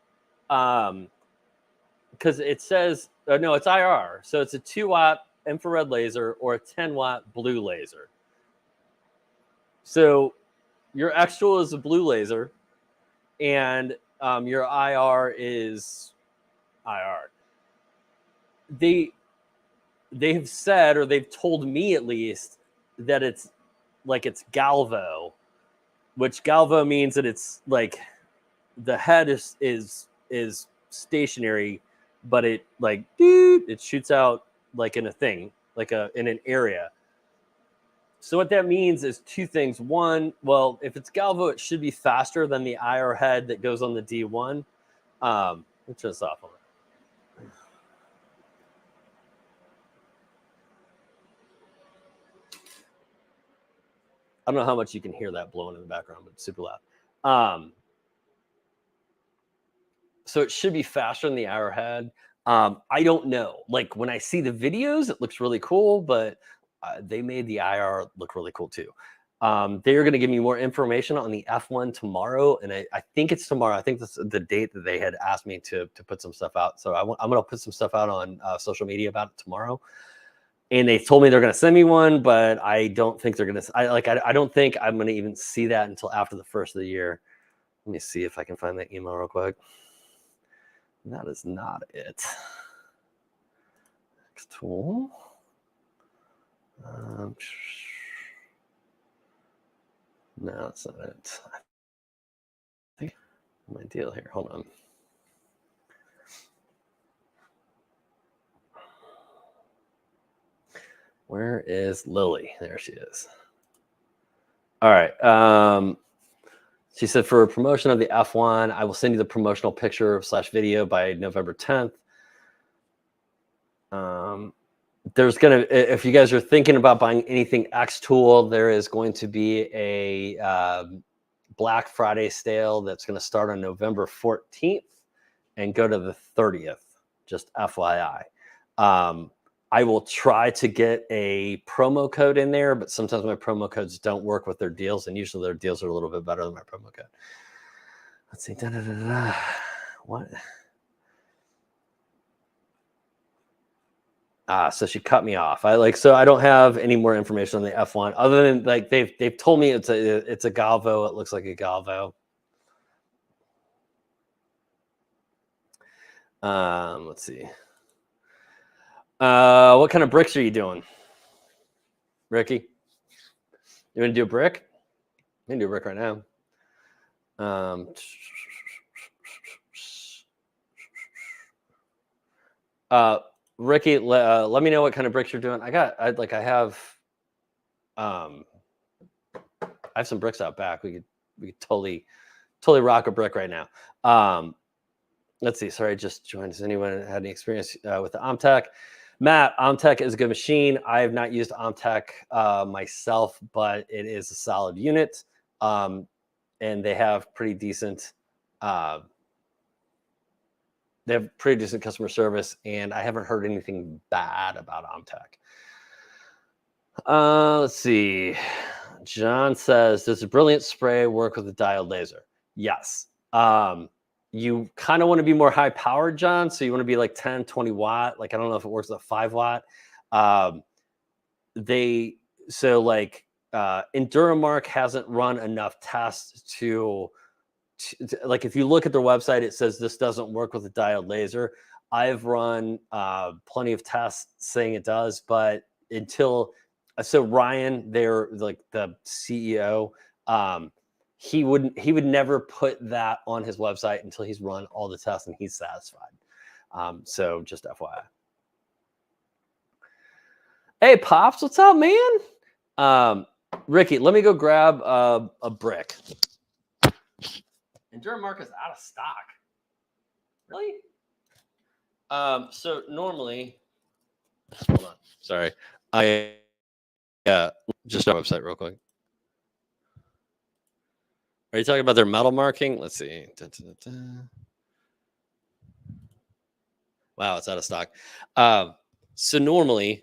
because it says no, it's IR. So it's a 2-watt infrared laser or a 10-watt blue laser. So your X Tool is a blue laser, and your IR is IR. They have said, or they've told me at least, that it's galvo, which galvo means that it's like the head is stationary, but it it shoots out like in a thing, like in an area. So what that means is two things. One, well, if it's galvo, it should be faster than the IR head that goes on the D1. Let's turn this off on it. I don't know how much you can hear that blowing in the background, but it's super loud. So it should be faster than the IR head. I don't know. Like when I see the videos, it looks really cool, but they made the IR look really cool too. They are going to give me more information on the F1 tomorrow, and I think it's tomorrow. I think that's the date that they had asked me to put some stuff out. So I'm going to put some stuff out on social media about it tomorrow. And they told me they're going to send me one, but I don't think they're going to. I don't think I'm going to even see that until after the first of the year. Let me see if I can find that email real quick. That is not it. X Tool. No, that's not it. I think my deal here. Hold on. Where is Lily? There she is. All right. She said, for a promotion of the F1, I will send you the promotional picture / video by November 10th. There's going to, if you guys are thinking about buying anything X Tool, there is going to be a Black Friday sale that's going to start on November 14th and go to the 30th, just FYI. I will try to get a promo code in there, but sometimes my promo codes don't work with their deals, and usually their deals are a little bit better than my promo code. Let's see. What? So she cut me off. So I don't have any more information on the F1 other than like they've told me it's a galvo. It looks like a galvo. Let's see. What kind of bricks are you doing, Ricky? You want to do a brick? You can do a brick right now. Ricky, let me know what kind of bricks you're doing. I have some bricks out back. We could totally rock a brick right now. Let's see. Sorry, I just joined. Has anyone had any experience with the Omtech? Matt, Omtech is a good machine. I have not used Omtech myself, but it is a solid unit, and they have pretty decent. They have pretty decent customer service, and I haven't heard anything bad about Omtech. Let's see. John says, does a brilliant spray work with a diode laser? Yes. You kind of want to be more high powered, John. So you want to be like 10, 20 watt. Like, I don't know if it works with a 5 watt. Enduramark hasn't run enough tests to like, if you look at their website, it says this doesn't work with a diode laser. I've run plenty of tests saying it does, but so Ryan, they're like the CEO, he would never put that on his website until he's run all the tests and he's satisfied. So just FYI. Hey, Pops, what's up, man? Ricky, let me go grab a brick. Enduramark is out of stock. Really? So normally, hold on. Sorry. Just our website real quick. Are you talking about their metal marking? Let's see. Wow, it's out of stock. So normally,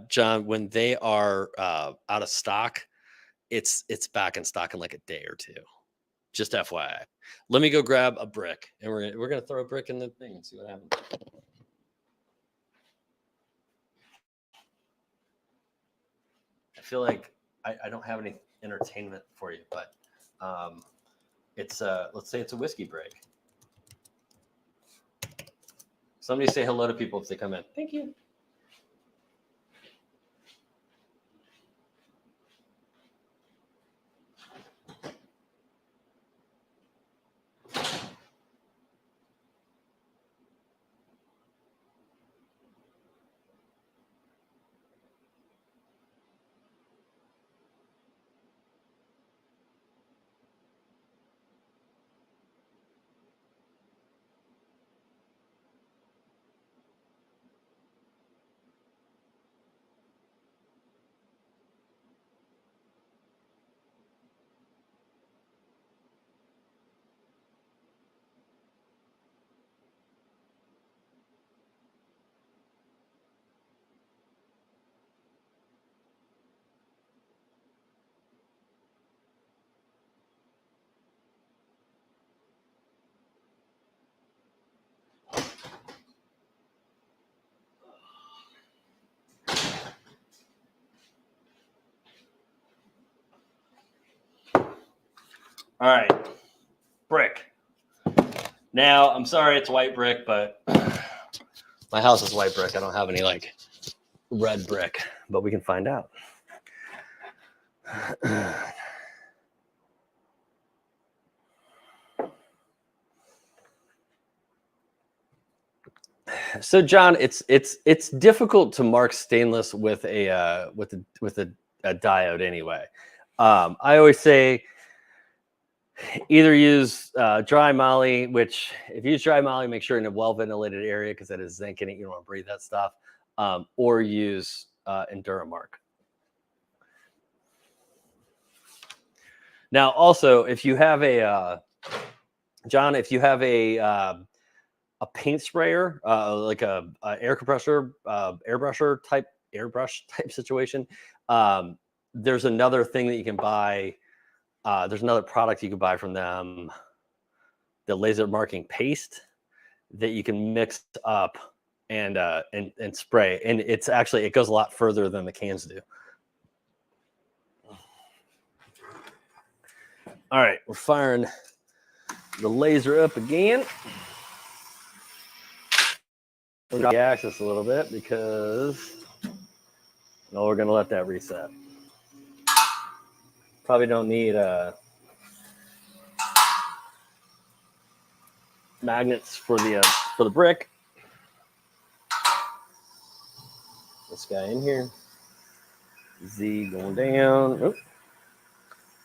John, when they are out of stock, it's back in stock in like a day or two. Just FYI. Let me go grab a brick, and we're gonna throw a brick in the thing and see what happens. I feel like I don't have any entertainment for you, but it's let's say it's a whiskey break. Somebody say hello to people if they come in. Thank you. All right, brick. Now, I'm sorry it's white brick, but my house is white brick. I don't have any like red brick, but we can find out. So, John, it's difficult to mark stainless with a diode anyway. I always say either use dry moly, which if you use dry moly, make sure in a well-ventilated area because that is zinc in it. You don't want to breathe that stuff. Or use Enduramark. Now, also, if you have a John, if you have a paint sprayer, like a air compressor, airbrush type situation, there's another thing that you can buy. There's another product you can buy from them, the laser marking paste that you can mix up and spray. And it goes a lot further than the cans do. All right, we're firing the laser up again. We're going to access a little bit because we're going to let that reset. Probably don't need magnets for the brick. this guy in here. Z going down. Oop.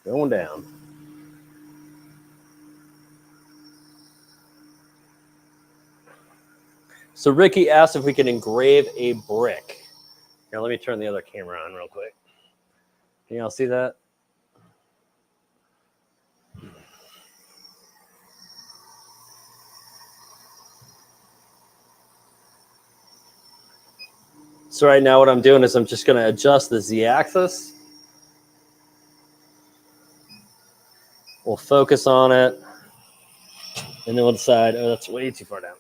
Going down. So Ricky asked if we could engrave a brick. Here, let me turn the other camera on real quick. Can y'all see that? So right now what I'm doing is I'm just going to adjust the Z-axis. We'll focus on it. And then we'll decide, oh, that's way too far down.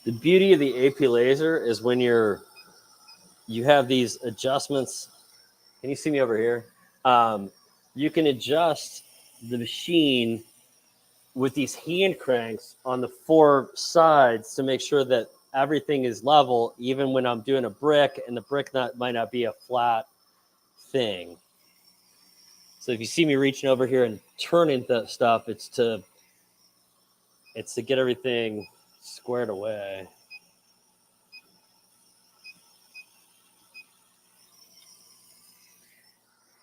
The beauty of the AP laser is when you have these adjustments. Can you see me over here? You can adjust the machine with these hand cranks on the four sides to make sure that everything is level, even when I'm doing a brick and the brick might not be a flat thing. So if you see me reaching over here and turning the stuff, it's to get everything squared away.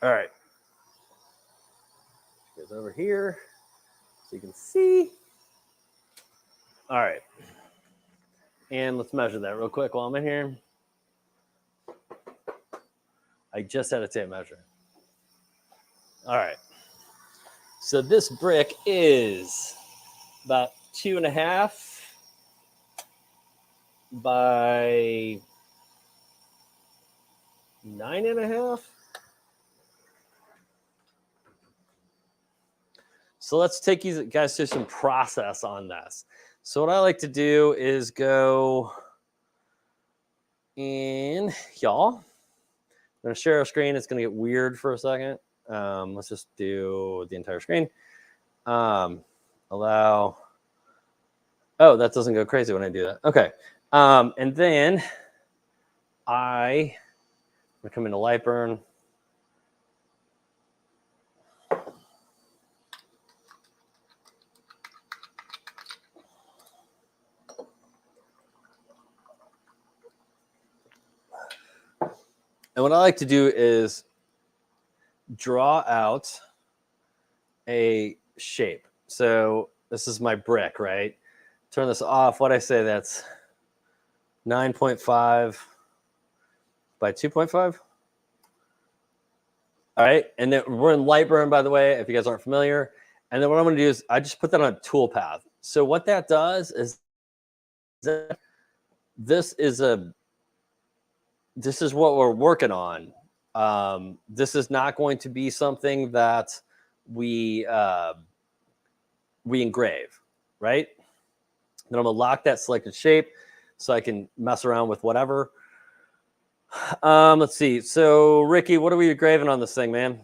All right. Goes over here so you can see. All right. And let's measure that real quick while I'm in here. I just had a tape measure. All right. So this brick is about 2.5 by 9.5. So let's take you guys through some process on this. So what I like to do is go in, y'all. I'm going to share a screen. It's going to get weird for a second. Let's just do the entire screen. Allow. Oh, that doesn't go crazy when I do that. Okay. And then I'm going to come into Lightburn. And what I like to do is draw out a shape. So this is my brick, right? Turn this off. What I say, that's 9.5 by 2.5. All right. And then we're in Lightburn, by the way, if you guys aren't familiar. And then what I'm going to do is I just put that on a toolpath. So what that does is that this is what we're working on. This is not going to be something that we engrave, right? Then I'm gonna lock that selected shape so I can mess around with whatever. Let's see. So Ricky, what are we engraving on this thing, man?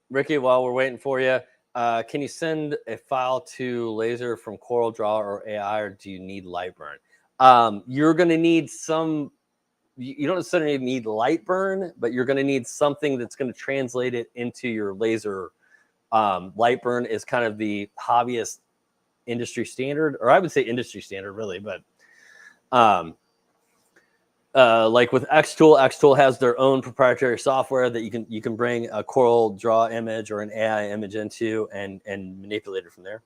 Ricky, while we're waiting for you, can you send a file to Laser from CorelDRAW or AI, or do you need Lightburn? You're going to need some. You don't necessarily need Lightburn, but you're going to need something that's going to translate it into your Laser. Lightburn is kind of the hobbyist industry standard, or I would say industry standard, really, but like with Xtool has their own proprietary software that you can bring a CorelDRAW image or an AI image into and manipulate it from there.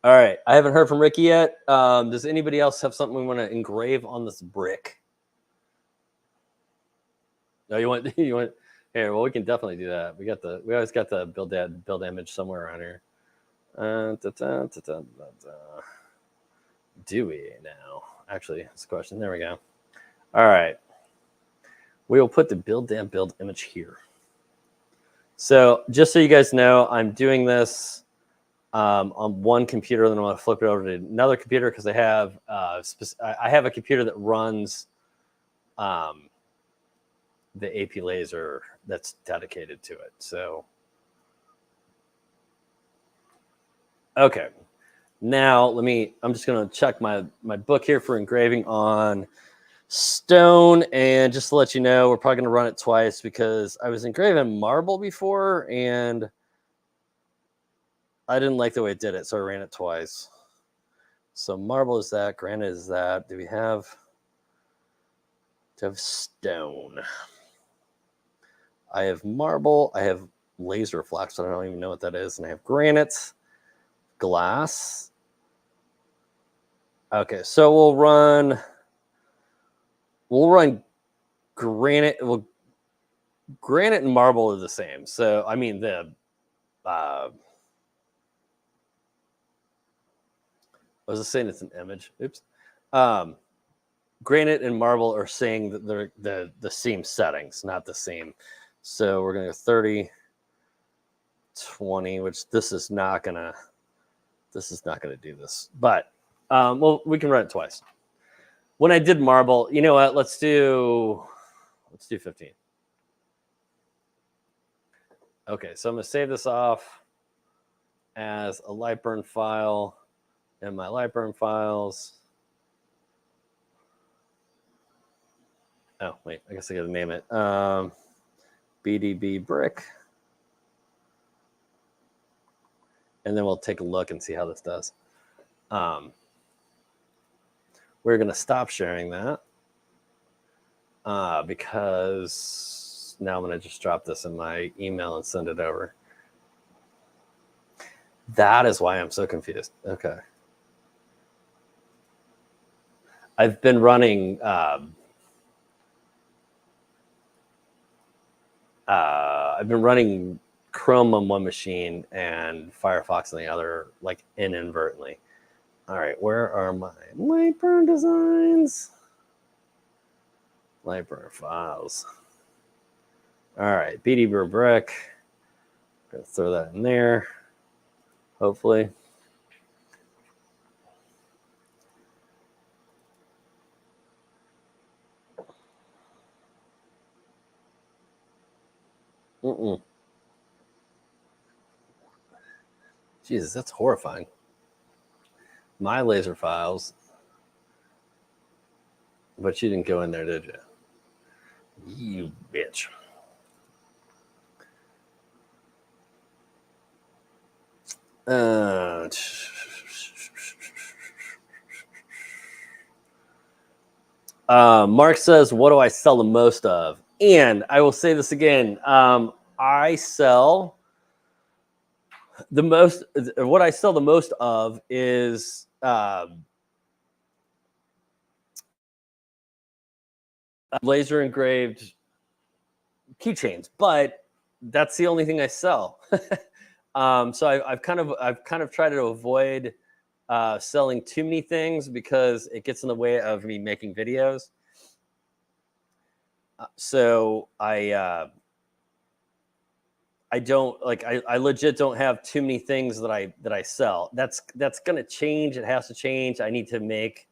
All right. I haven't heard from Ricky yet. Does anybody else have something we want to engrave on this brick? No, you want here? Well, we can definitely do that. We always got the build image somewhere around here. Do we now? Actually, that's a question. There we go. All right. We will put the build image here. So just so you guys know, I'm doing this on one computer, then I'm going to flip it over to another computer because I have a computer that runs the AP laser that's dedicated to it. So, okay. Now I'm just going to check my book here for engraving on stone, and just to let you know, we're probably going to run it twice because I was engraving marble before and I didn't like the way it did it, so I ran it twice. So marble is that, granite is that. Do we have stone? I have marble, I have laser flux, I don't even know what that is, and I have granite, glass. Okay, so we'll run granite. Well, granite and marble are the same. So I mean I was just saying it's an image. Oops. Granite and marble are saying that they're the same settings, not the same. So we're gonna go 30, 20, which this is not gonna do this. But well, we can run it twice. When I did marble, you know what? Let's do 15. Okay, so I'm gonna save this off as a Lightburn file in my Lightburn files. Oh, wait, I guess I gotta name it. BDB brick. And then we'll take a look and see how this does. We're gonna stop sharing that because now I'm gonna just drop this in my email and send it over. That is why I'm so confused. Okay. I've been running Chrome on one machine and Firefox on the other, like inadvertently. All right, where are my Lightburn designs? Lightburn files. All right, BD brick. Gonna throw that in there. Hopefully. Jesus, that's horrifying. My laser files. But you didn't go in there, did you? You bitch. Mark says, what do I sell the most of? And I will say this again. I sell the most. What I sell the most of is laser engraved keychains, but that's the only thing I sell. So I've kind of tried to avoid selling too many things because it gets in the way of me making videos. So I don't like I legit don't have too many things that I sell. That's gonna change. It has to change. I need to make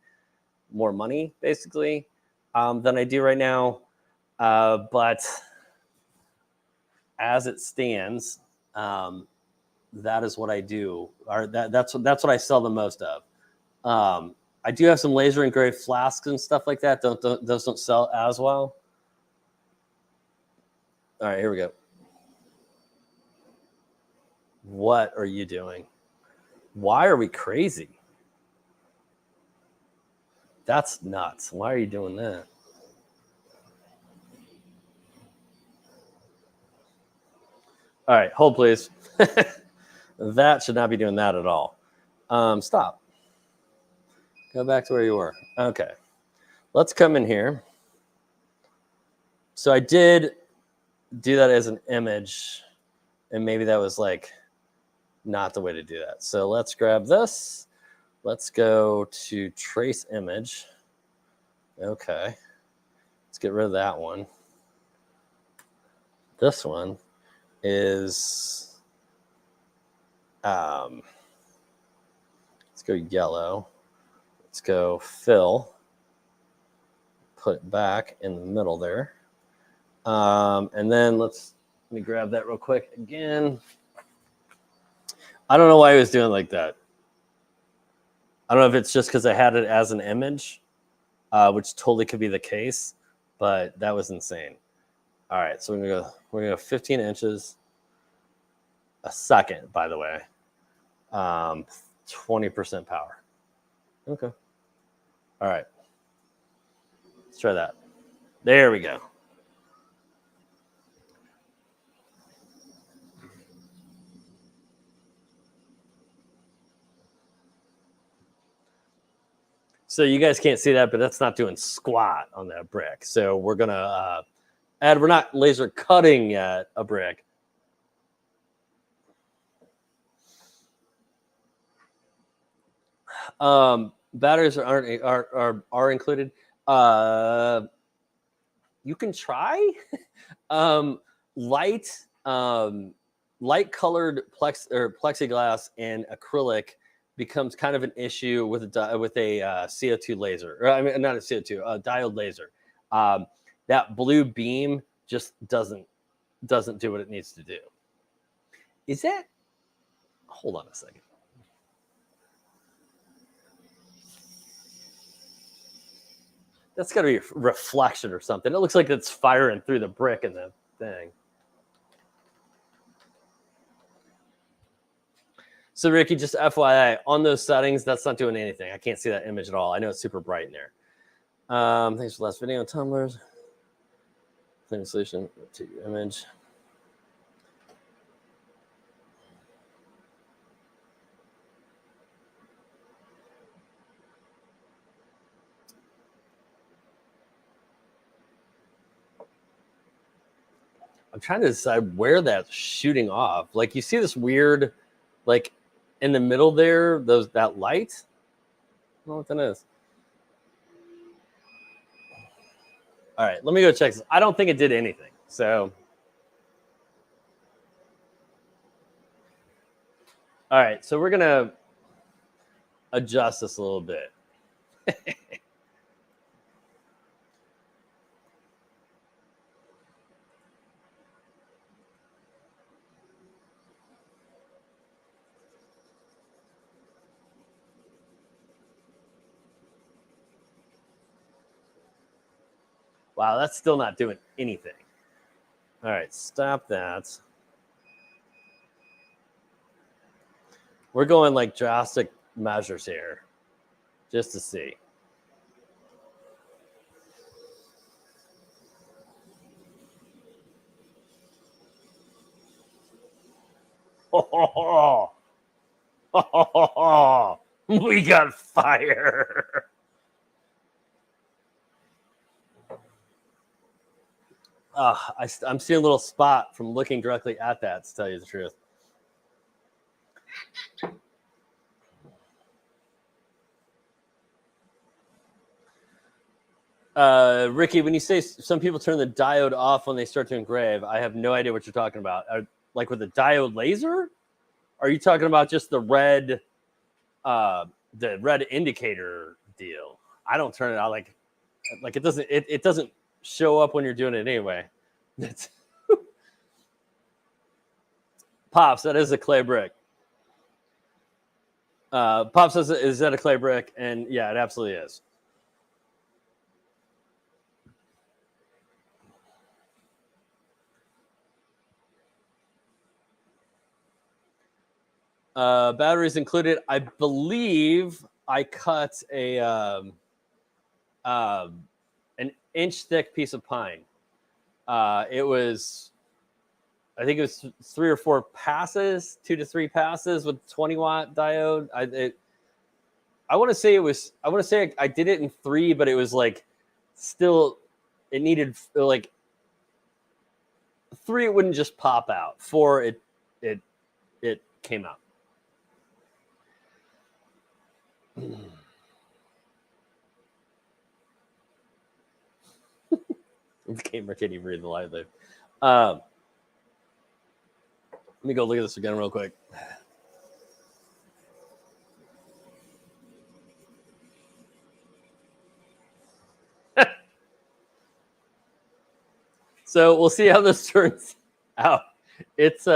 more money basically than I do right now. But as it stands, that is what I do. Or that's what I sell the most of. I do have some laser engraved flasks and stuff like that. Those don't sell as well. All right, here we go. What are you doing? Why are we crazy? That's nuts. Why are you doing that? All right, hold please. That should not be doing that at all. Stop. Go back to where you were. Okay. Let's come in here. So I did do that as an image, and maybe that was like not the way to do that. So let's grab this. Let's go to trace image. Okay. Let's get rid of that one. This one is, let's go yellow. Let's go fill. Put it back in the middle there. And then let me grab that real quick again. I don't know why I was doing like that. I don't know if it's just because I had it as an image, which totally could be the case, but that was insane. All right, so we're gonna go 15 inches a second, by the way. 20% power. Okay. All right. Let's try that. There we go. So you guys can't see that, but that's not doing squat on that brick. So we're gonna we're not laser cutting yet a brick. Batteries are included. You can try. Light colored plexiglass and acrylic becomes kind of an issue with a CO2 laser. Or, I mean, not a CO2, a diode laser. That blue beam just doesn't do what it needs to do. Is that? Hold on a second. That's got to be a reflection or something. It looks like it's firing through the brick and the thing. So Ricky, just FYI, on those settings, that's not doing anything. I can't see that image at all. I know it's super bright in there. Thanks for the last video, tumblers. Clean solution to your image. I'm trying to decide where that's shooting off. Like you see this weird, like in the middle there, that light. I don't know what that is. All right, let me go check this. I don't think it did anything. So, all right, so we're gonna adjust this a little bit. Wow, that's still not doing anything. All right, stop that. We're going like drastic measures here just to see. Oh, we got fire. I'm seeing a little spot from looking directly at that, to tell you the truth. Ricky, when you say some people turn the diode off when they start to engrave, I have no idea what you're talking about. Like with a diode laser? Are you talking about just the red indicator deal? I don't turn it on like it doesn't show up when you're doing it anyway. Pops, that is a clay brick. Pops says, is that a clay brick? And yeah, it absolutely is. Batteries included. I believe I cut an inch thick piece of pine. It was I think it was 3 or 4 passes, 2 to 3 passes with 20-watt diode. I want to say I did it in 3, but it was like still it needed like 3. It wouldn't just pop out. 4, it came out. The camera can't even read the live there. Let me go look at this again real quick. So we'll see how this turns out. It's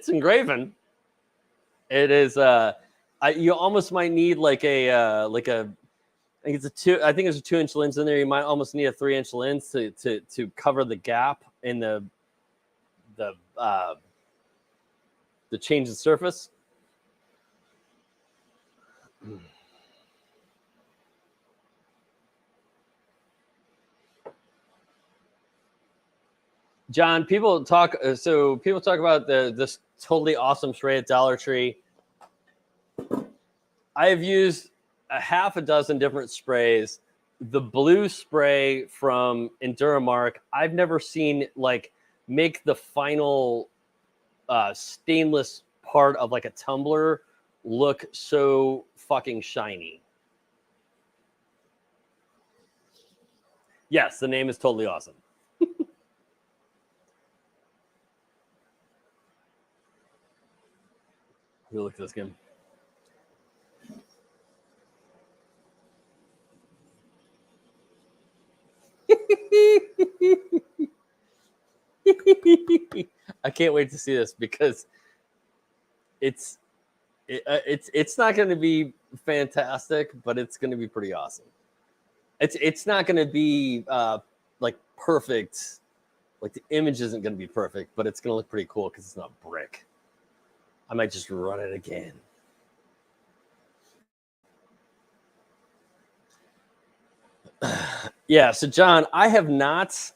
engraving. It is you almost might need like a I think it's a 2. I think there's a 2-inch lens in there. You might almost need a 3-inch lens to cover the gap in the change in surface. John, people talk about this totally awesome spray at Dollar Tree. I have used a half a dozen different sprays. The blue spray from Enduramark, I've never seen like make the final stainless part of like a tumbler look so fucking shiny. Yes, the name is totally awesome. We'll look at this again. I can't wait to see this because it's not going to be fantastic, but it's going to be pretty awesome. It's not going to be like perfect. Like the image isn't going to be perfect, but it's going to look pretty cool because it's not brick. I might just run it again. Yeah, so John, I have not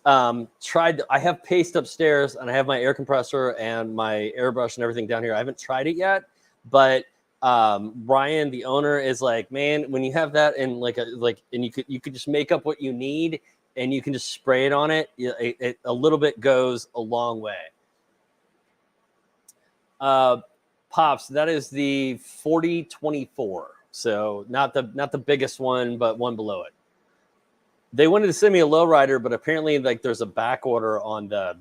tried. I have paste upstairs, and I have my air compressor and my airbrush and everything down here. I haven't tried it yet, but Ryan, the owner, is like, man, when you have that and and you could just make up what you need, and you can just spray it on it. It a little bit goes a long way. Pops, that is the 4024. So not the biggest one, but one below it. They wanted to send me a lowrider, but apparently like there's a back order on the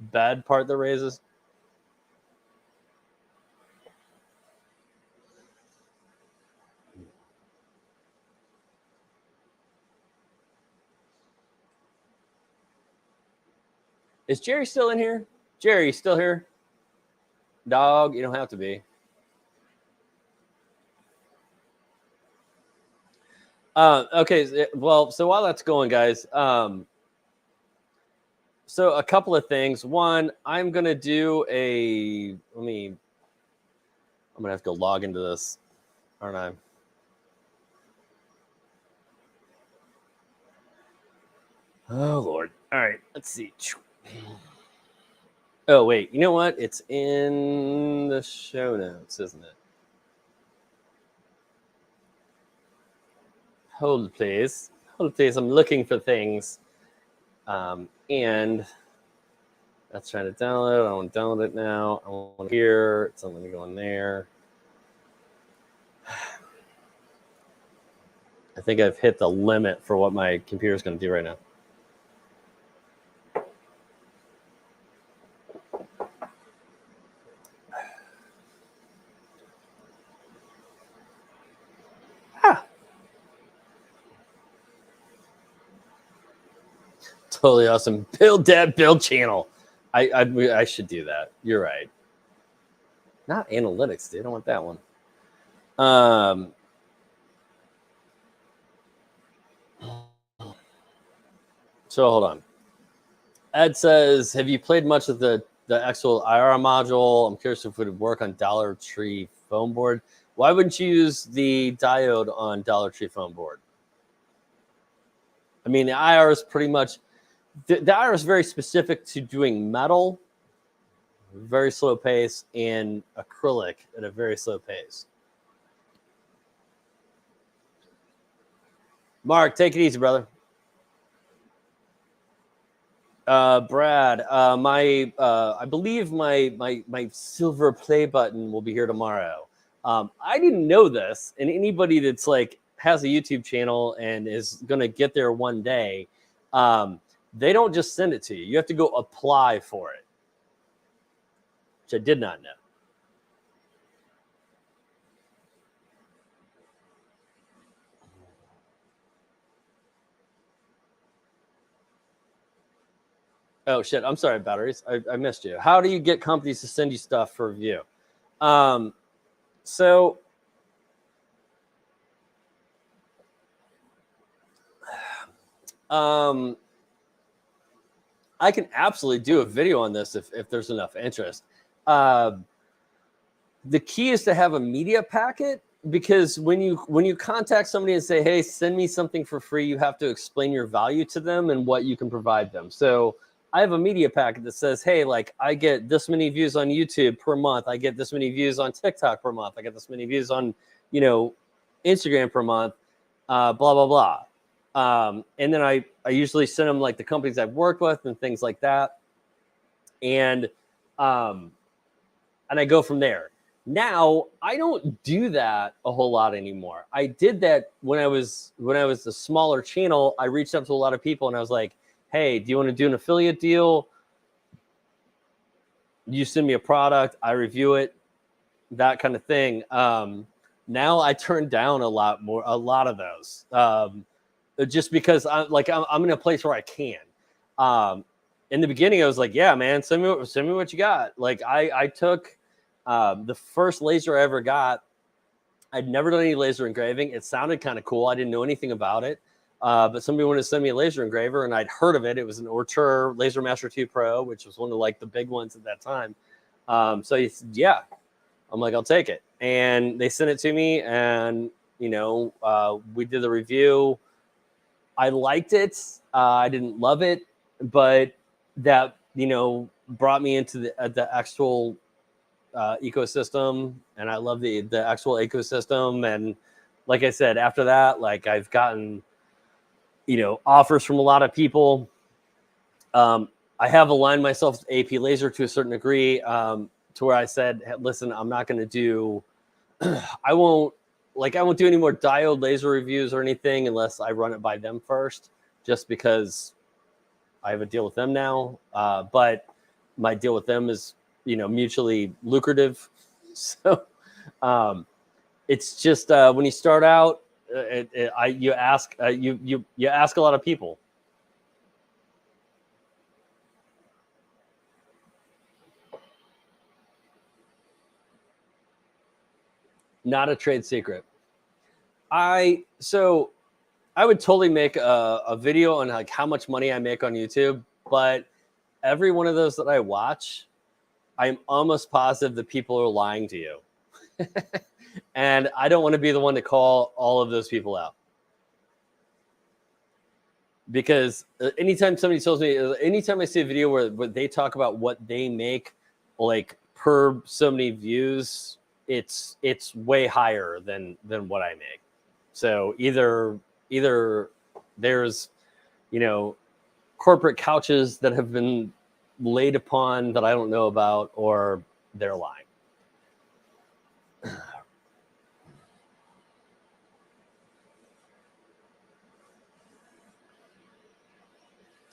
bed part that raises. Is Jerry still in here? Jerry, you still here? Dog, you don't have to be. Okay, well, so while that's going, guys, so a couple of things. One, I'm gonna do I'm gonna have to go log into this, aren't I? Oh Lord. All right, let's see. Oh wait, you know what? It's in the show notes, isn't it? Hold please. Hold please. I'm looking for things. And that's trying to download. I don't want to download it now. I want here. So I'm going to go in there. I think I've hit the limit for what my computer is going to do right now. Totally awesome. Build that build channel. I should do that. You're right. Not analytics, dude. I don't want that one. So hold on. Ed says, have you played much of the actual IR module? I'm curious if it would work on Dollar Tree foam board. Why wouldn't you use the diode on Dollar Tree foam board? I mean, the IR is pretty much, the IR is very specific to doing metal, very slow pace, and acrylic at a very slow pace. Mark, take it easy, brother. Brad, I believe my silver play button will be here tomorrow. I didn't know this, and anybody that's like has a YouTube channel and is gonna get there one day, they don't just send it to you. You have to go apply for it, which I did not know. Oh shit! I'm sorry, batteries. I missed you. How do you get companies to send you stuff for review? So I can absolutely do a video on this if there's enough interest. The key is to have a media packet, because when you contact somebody and say, hey, send me something for free, you have to explain your value to them and what you can provide them. So I have a media packet that says, hey, like I get this many views on YouTube per month. I get this many views on TikTok per month. I get this many views on, Instagram per month, blah, blah, blah. And then I usually send them like the companies I've worked with and things like that. And I go from there. Now I don't do that a whole lot anymore. I did that when I was a smaller channel. I reached out to a lot of people and I was like, hey, do you want to do an affiliate deal? You send me a product, I review it, that kind of thing. Now I turn down a lot of those, just because I'm in a place where I can. In the beginning, I was like, yeah, man, send me what you got. Like I took the first laser I ever got. I'd never done any laser engraving. It sounded kind of cool. I didn't know anything about it. But somebody wanted to send me a laser engraver, and I'd heard of it. It was an Ortur Laser Master 2 Pro, which was one of like the big ones at that time. So yeah, I'm like, I'll take it. And they sent it to me, and we did the review. I liked it. I didn't love it, but that brought me into the actual ecosystem, and I love the actual ecosystem. And like I said, after that, like I've gotten offers from a lot of people. I have aligned myself with AP Laser to a certain degree, to where I said, listen, I'm not going to do, I won't do any more diode laser reviews or anything unless I run it by them first, just because I have a deal with them now. But my deal with them is, mutually lucrative. So it's just when you start out, you ask a lot of people. Not a trade secret. I would totally make a video on like how much money I make on YouTube, but every one of those that I watch, I'm almost positive that people are lying to you. And I don't want to be the one to call all of those people out. Because anytime somebody tells me, anytime I see a video where they talk about what they make, like per so many views, it's way higher than what I make. So either there's, corporate couches that have been laid upon that I don't know about, or they're lying.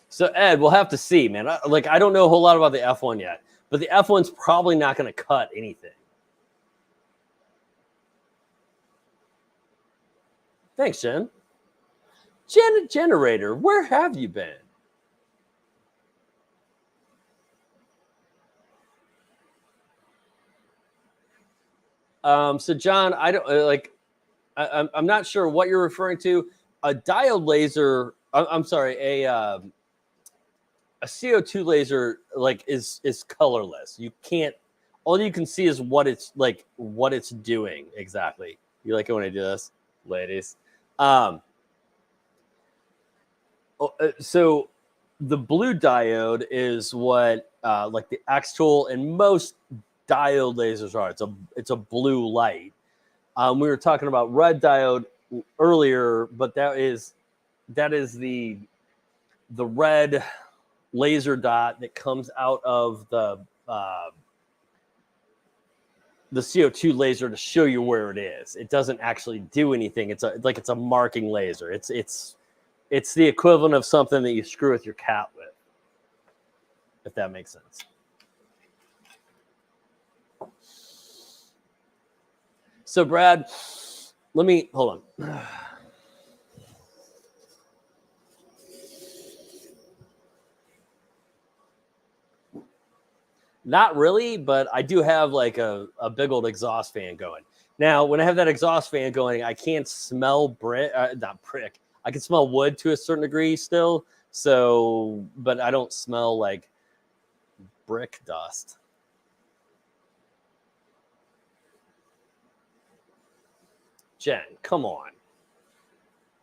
So Ed, we'll have to see, man. I don't know a whole lot about the F1 yet, but the F1's probably not going to cut anything. Thanks, Jen. Generator, where have you been? So John, I don't I'm not sure what you're referring to. A diode laser. I'm sorry, a CO2 laser is colorless. You can't. All you can see is what it's doing exactly. You like it when I do this, ladies? So the blue diode is what like the actual and most diode lasers are. It's a blue light. We were talking about red diode earlier, but that is the red laser dot that comes out of the CO2 laser to show you where it is. It doesn't actually do anything. It's a marking laser. It's the equivalent of something that you screw with your cat with, if that makes sense. So Brad, let me hold on. Not really, but I do have like a big old exhaust fan going. Now, when I have that exhaust fan going, I can't smell not brick. I can smell wood to a certain degree still. So, but I don't smell like brick dust. Jen, come on.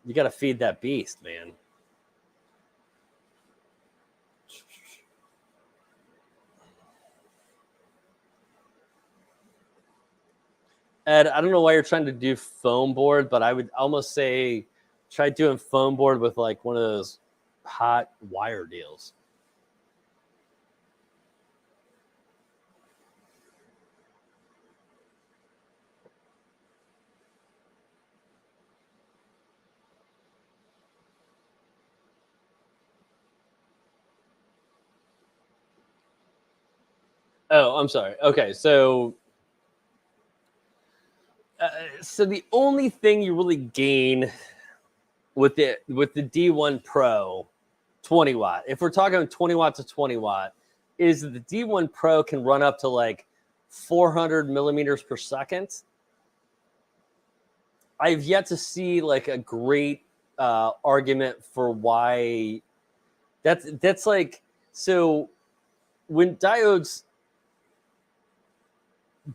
You got to feed that beast, man. Ed, I don't know why you're trying to do foam board, but I would almost say try doing foam board with like one of those hot wire deals. Oh, I'm sorry. Okay, so the only thing you really gain with the D1 Pro 20 watt, if we're talking 20 watt to 20 watt, is the D1 Pro can run up to like 400 millimeters per second. I've yet to see like a great argument for why that's like, so when diode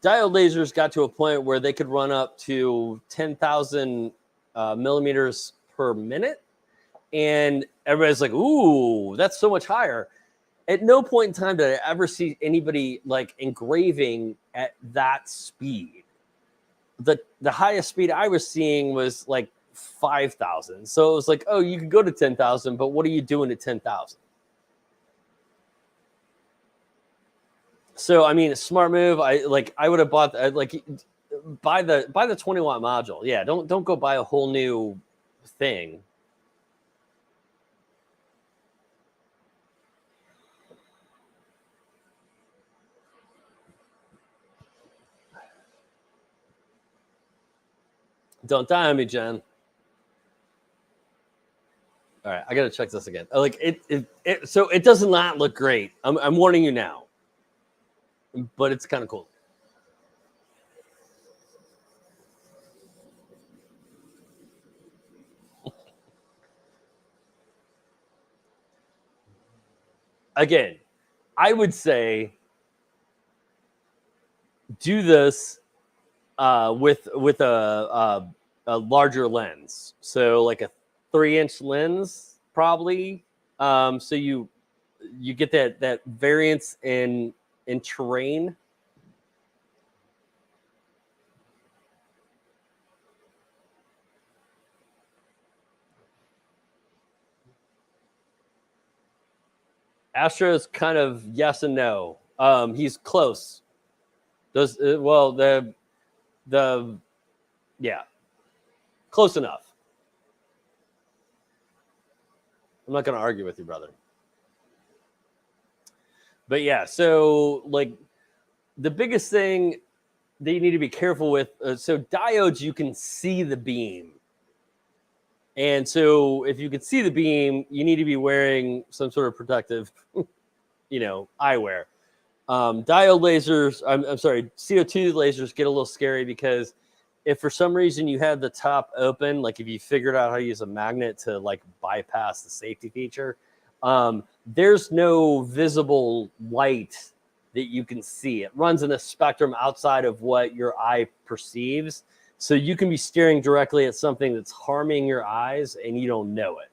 lasers got to a point where they could run up to 10,000 millimeters per minute, and everybody's like, ooh, that's so much higher. At no point in time did I ever see anybody like engraving at that speed. The highest speed I was seeing was like 5,000. So it was like, oh, you could go to 10,000, but what are you doing at 10,000? So I mean, a smart move. I would have bought like buy the 20 watt module. Yeah, don't go buy a whole new thing. Don't die on me, Jen. All right, I gotta check this again. Like it so it does not look great. I'm warning you now, but it's kind of cool. Again, I would say do this with a larger lens, so like a 3-inch lens probably. So you get that variance in terrain. Astro's kind of yes and no. He's close. Well, yeah, close enough. I'm not going to argue with you, brother. But yeah, so like the biggest thing that you need to be careful with, so diodes, you can see the beam. And so if you can see the beam, you need to be wearing some sort of protective, eyewear. Diode lasers, I'm sorry, CO2 lasers get a little scary because if for some reason you have the top open, like if you figured out how to use a magnet to like bypass the safety feature, there's no visible light that you can see. It runs in a spectrum outside of what your eye perceives. So you can be staring directly at something that's harming your eyes and you don't know it.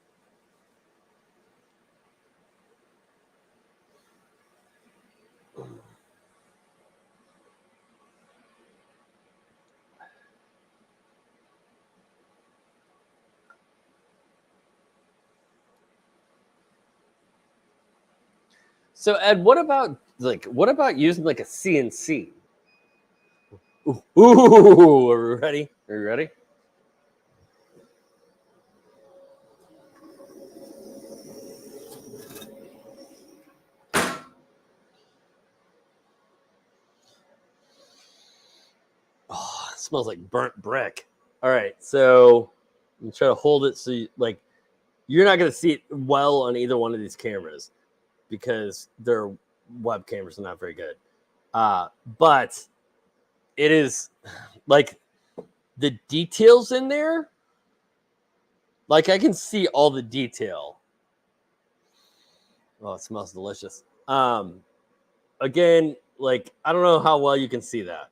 So Ed, what about using like a CNC? Ooh, are we ready? Are you ready? Oh, it smells like burnt brick. All right, so I'm try to hold it so you're not going to see it well on either one of these cameras because their web cameras are not very good. But it is like the details in there. Like I can see all the detail. Oh, it smells delicious. Again, like I don't know how well you can see that.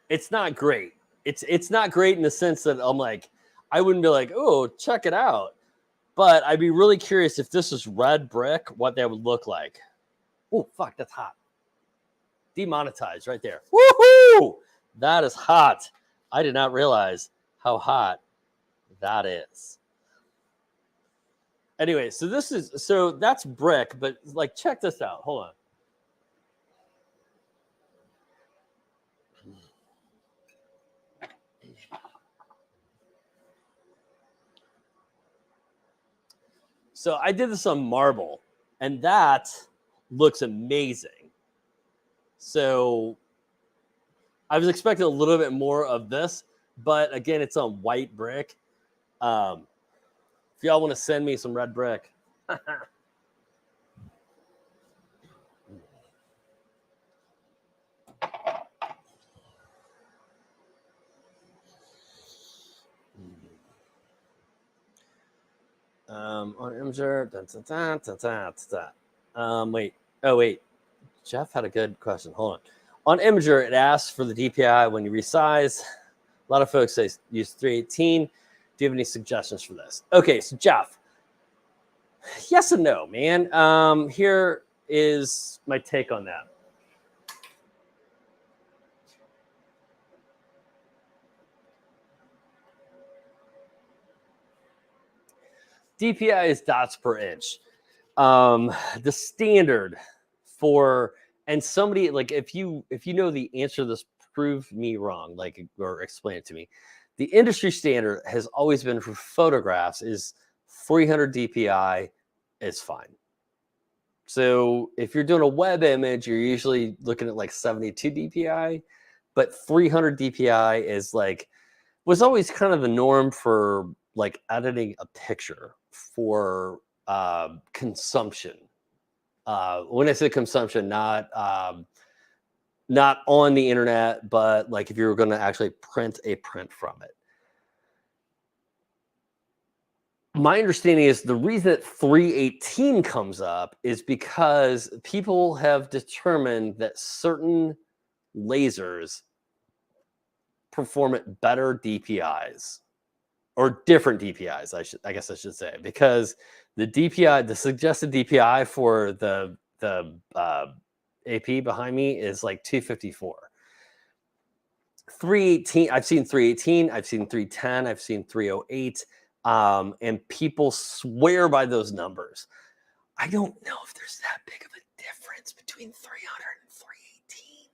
It's not great. It's not great in the sense that I'm like, I wouldn't be like, oh, check it out. But I'd be really curious if this is red brick, what that would look like. Oh, fuck, that's hot. Demonetized right there. Woohoo! That is hot. I did not realize how hot that is. Anyway, so that's brick, but like check this out. Hold on. So I did this on marble, and that looks amazing. So I was expecting a little bit more of this, but again, it's on white brick. If y'all want to send me some red brick. On Imgur. Wait. Oh, wait. Jeff had a good question. Hold on. On Imgur, it asks for the DPI when you resize. A lot of folks say use 318. Do you have any suggestions for this? Okay, so Jeff. Yes and no, man. Here is my take on that. DPI is dots per inch. The standard for and somebody like if you know the answer to this, prove me wrong, like or explain it to me. The industry standard has always been for photographs is 300 DPI is fine. So if you're doing a web image, you're usually looking at like 72 DPI, but 300 DPI is like was always kind of the norm for like editing a picture for consumption. When I say consumption, not on the internet, but like if you were going to actually print a print from it. My understanding is the reason that 318 comes up is because people have determined that certain lasers perform at better DPIs or different DPIs. I guess I should say, because the DPI, the suggested DPI for the AP behind me is like 254. 318, I've seen 318, I've seen 310, I've seen 308, and people swear by those numbers. I don't know if there's that big of a difference between 300 and 318.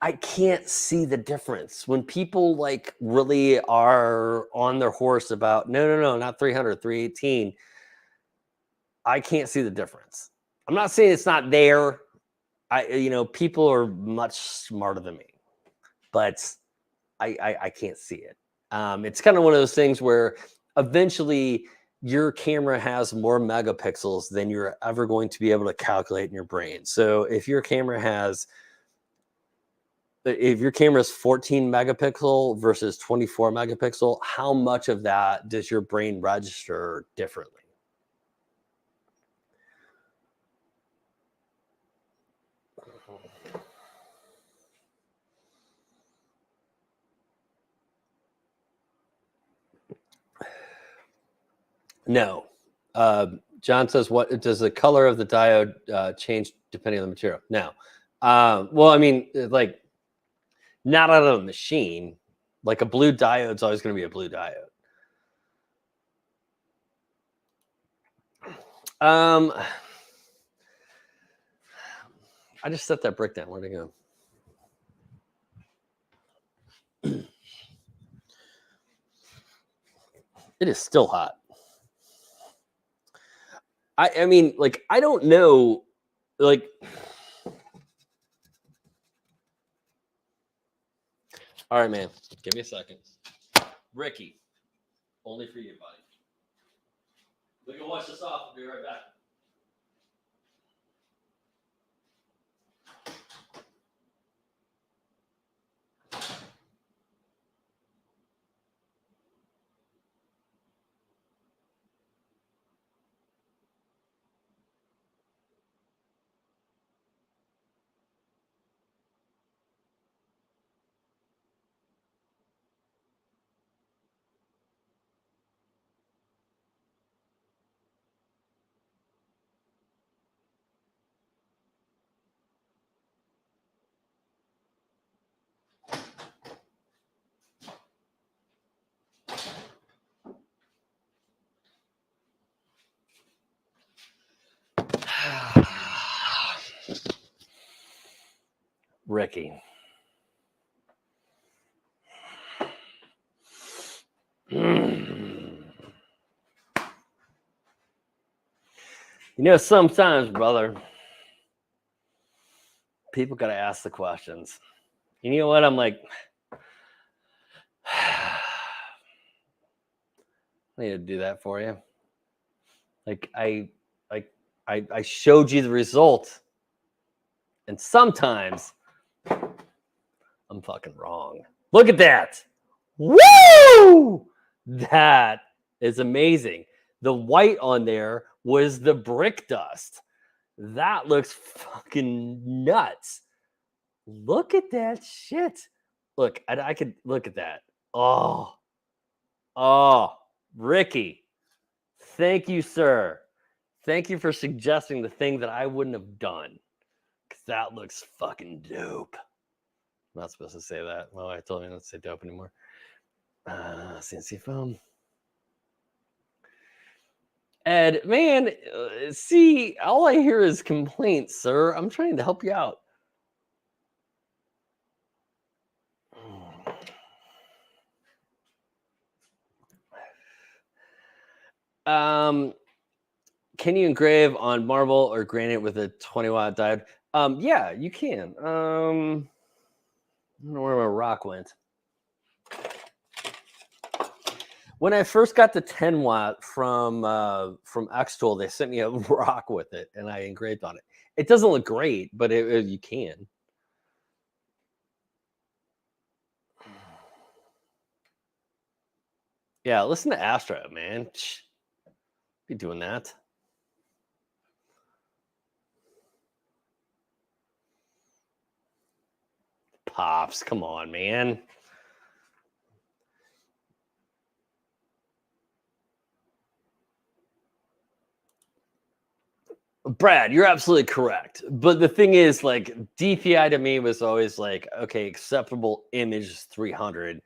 I can't see the difference when people like really are on their horse about no, not 300, 318. I can't see the difference. I'm not saying it's not there. People are much smarter than me, but I can't see it. It's kind of one of those things where eventually your camera has more megapixels than you're ever going to be able to calculate in your brain. So if your camera is 14 megapixel versus 24 megapixel, how much of that does your brain register differently? No. John says, what does the color of the diode change depending on the material? No. Well, I mean, like, not out of the machine. Like a blue diode's always going to be a blue diode. I just set that brick down. Where'd it go? It is still hot. I mean, like, I don't know, like, all right, man, give me a second. Ricky, only for you, buddy. We can wash this off. I'll be right back. Ricky. You know, sometimes, brother, people got to ask the questions. You know what? I'm like, I need to do that for you. Like, I showed you the result, and sometimes I'm fucking wrong. Look at that. Woo! That is amazing. The white on there was the brick dust. That looks fucking nuts. Look at that shit. Look, I could look at that. Oh, Ricky. Thank you, sir. Thank you for suggesting the thing that I wouldn't have done. Because that looks fucking dope. I'm not supposed to say that. Well, I told you not to say dope anymore. CNC foam. Ed, man, see, all I hear is complaints, sir. I'm trying to help you out. Can you engrave on marble or granite with a 20-watt diode? Yeah, you can. I don't know where my rock went. When I first got the 10-watt from X-Tool, they sent me a rock with it, and I engraved on it. It doesn't look great, but you can. Yeah, listen to Astro, man. Be doing that. Pops, come on, man. Brad, you're absolutely correct. But the thing is, like, DPI to me was always like, okay, acceptable image is 300.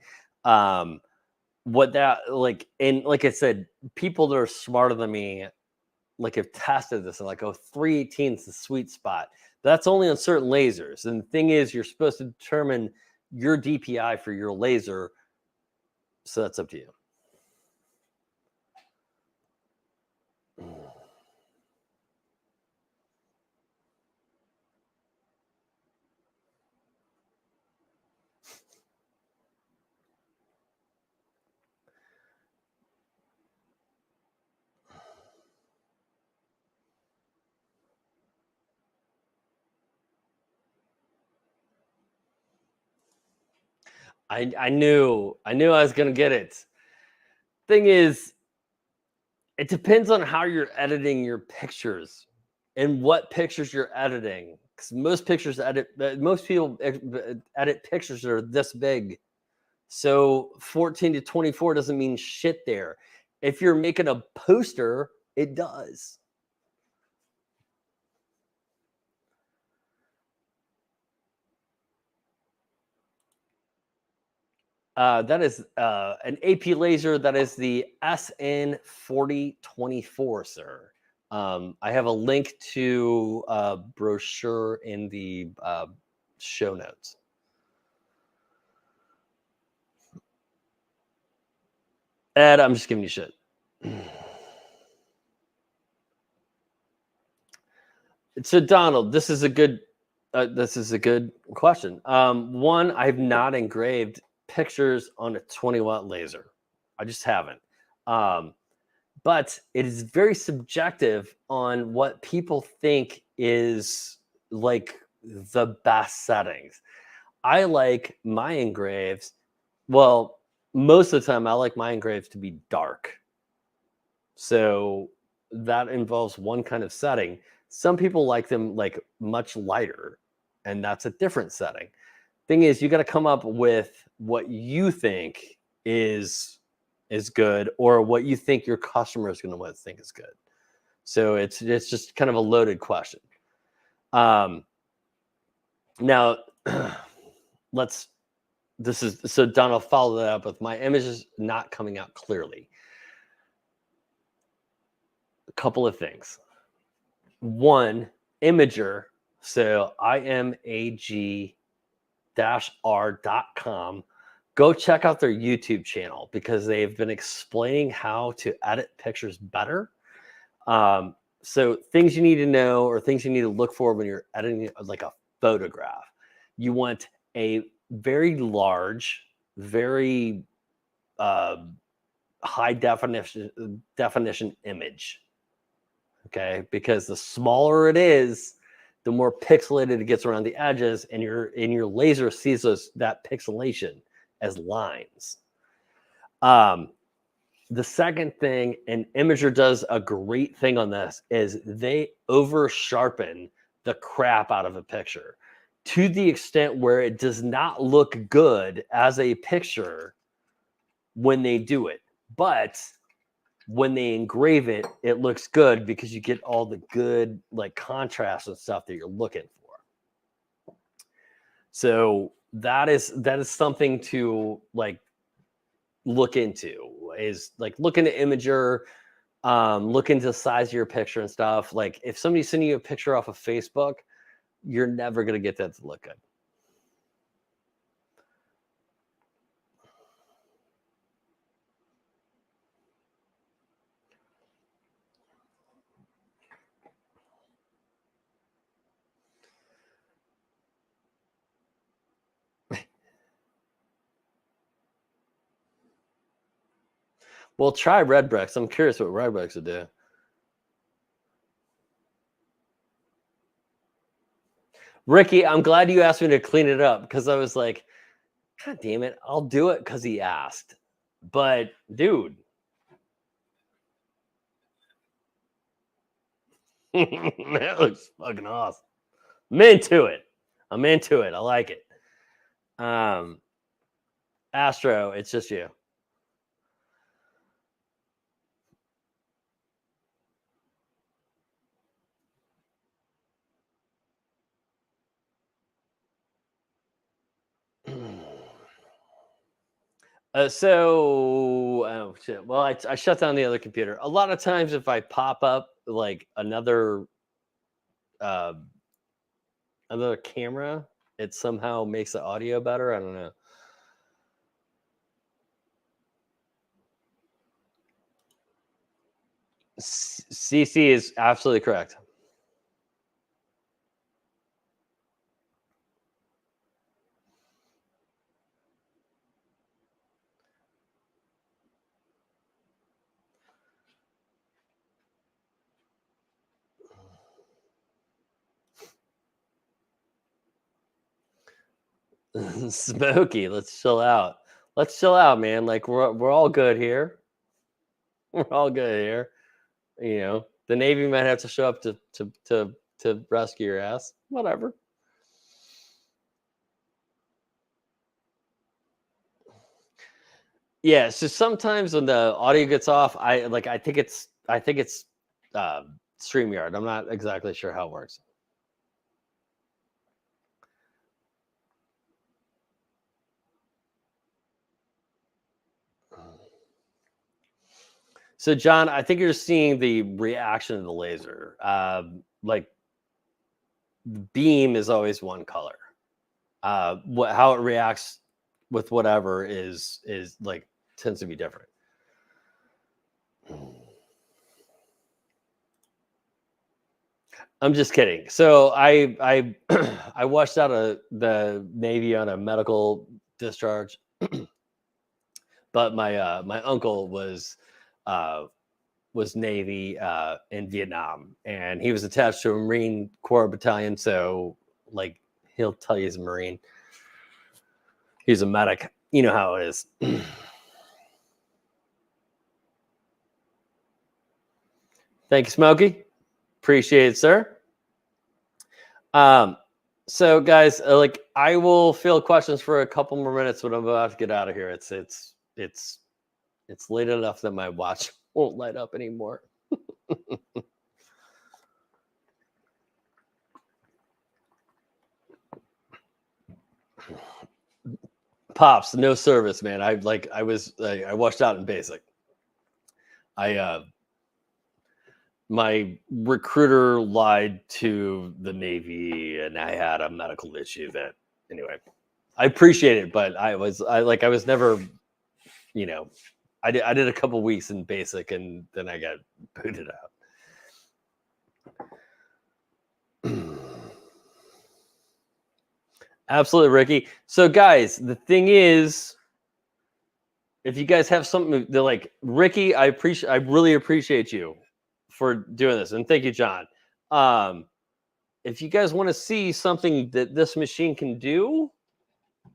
What that, like, and like I said, people that are smarter than me, like, have tested this and like, oh, 318 is the sweet spot. That's only on certain lasers. And the thing is, you're supposed to determine your DPI for your laser. So that's up to you. I knew I was gonna get it. Thing is, it depends on how you're editing your pictures and what pictures you're editing. Because most people edit pictures that are this big. So 14 to 24 doesn't mean shit there. If you're making a poster, it does. That is an AP laser. That is the SN4024, sir. I have a link to a brochure in the show notes. Ed, I'm just giving you shit. So Donald, this is a good question. One, I've not engraved pictures on a 20-watt laser. I just haven't. But it is very subjective on what people think is like the best settings. I like my engraves. Well, most of the time, I like my engraves to be dark. So that involves one kind of setting. Some people like them like much lighter, and that's a different setting. Thing is, you got to come up with what you think is good, or what you think your customer is going to think is good. So it's just kind of a loaded question. Now, so Don, I'll follow that up with my images not coming out clearly. A couple of things. One, Imager. So imag-r.com. Go check out their YouTube channel because they've been explaining how to edit pictures better. So things you need to know, or things you need to look for when you're editing like a photograph. You want a very large, very high definition image. Okay, because the smaller it is, the more pixelated it gets around the edges, and your laser sees that pixelation as lines. The second thing, and Imager does a great thing on this, is they over sharpen the crap out of a picture to the extent where it does not look good as a picture when they do it. But when they engrave it, it looks good because you get all the good like contrast and stuff that you're looking for. So that is something to like look into, is like look into Imager, look into the size of your picture and stuff. Like if somebody's sending you a picture off of Facebook, you're never going to get that to look good. Well, try red bricks. I'm curious what red bricks would do. Ricky, I'm glad you asked me to clean it up, because I was like, God damn it, I'll do it because he asked. But dude, that looks fucking awesome. I'm into it. I like it. Astro, it's just you. Oh shit. Well, I shut down the other computer. A lot of times, if I pop up like another camera, it somehow makes the audio better. I don't know. CC is absolutely correct. Smoky, let's chill out. Let's chill out, man. Like we're all good here. We're all good here. You know, the Navy might have to show up to rescue your ass. Whatever. Yeah, so sometimes when the audio gets off, I think it's StreamYard. I'm not exactly sure how it works. So John, I think you're seeing the reaction of the laser. Like the beam is always one color. How it reacts with whatever is like tends to be different. I'm just kidding. So I I washed out of the Navy on a medical discharge, but my uncle uh, was Navy in Vietnam, and he was attached to a Marine Corps battalion. So like he'll tell you he's a Marine. He's a medic. You know how it is. Thank you, Smokey. Appreciate it, sir. Um, so guys, like I will field questions for a couple more minutes, but I'm about to get out of here. It's late enough that my watch won't light up anymore. Pops, no service, man. I washed out in basic. I my recruiter lied to the Navy, and I had a medical issue that anyway. I appreciate it, but I was never, you know, I did a couple weeks in basic, and then I got booted out. Absolutely, Ricky. So, guys, the thing is, if you guys have something, they're like Ricky. I really appreciate you for doing this, and thank you, John. Um, if you guys want to see something that this machine can do,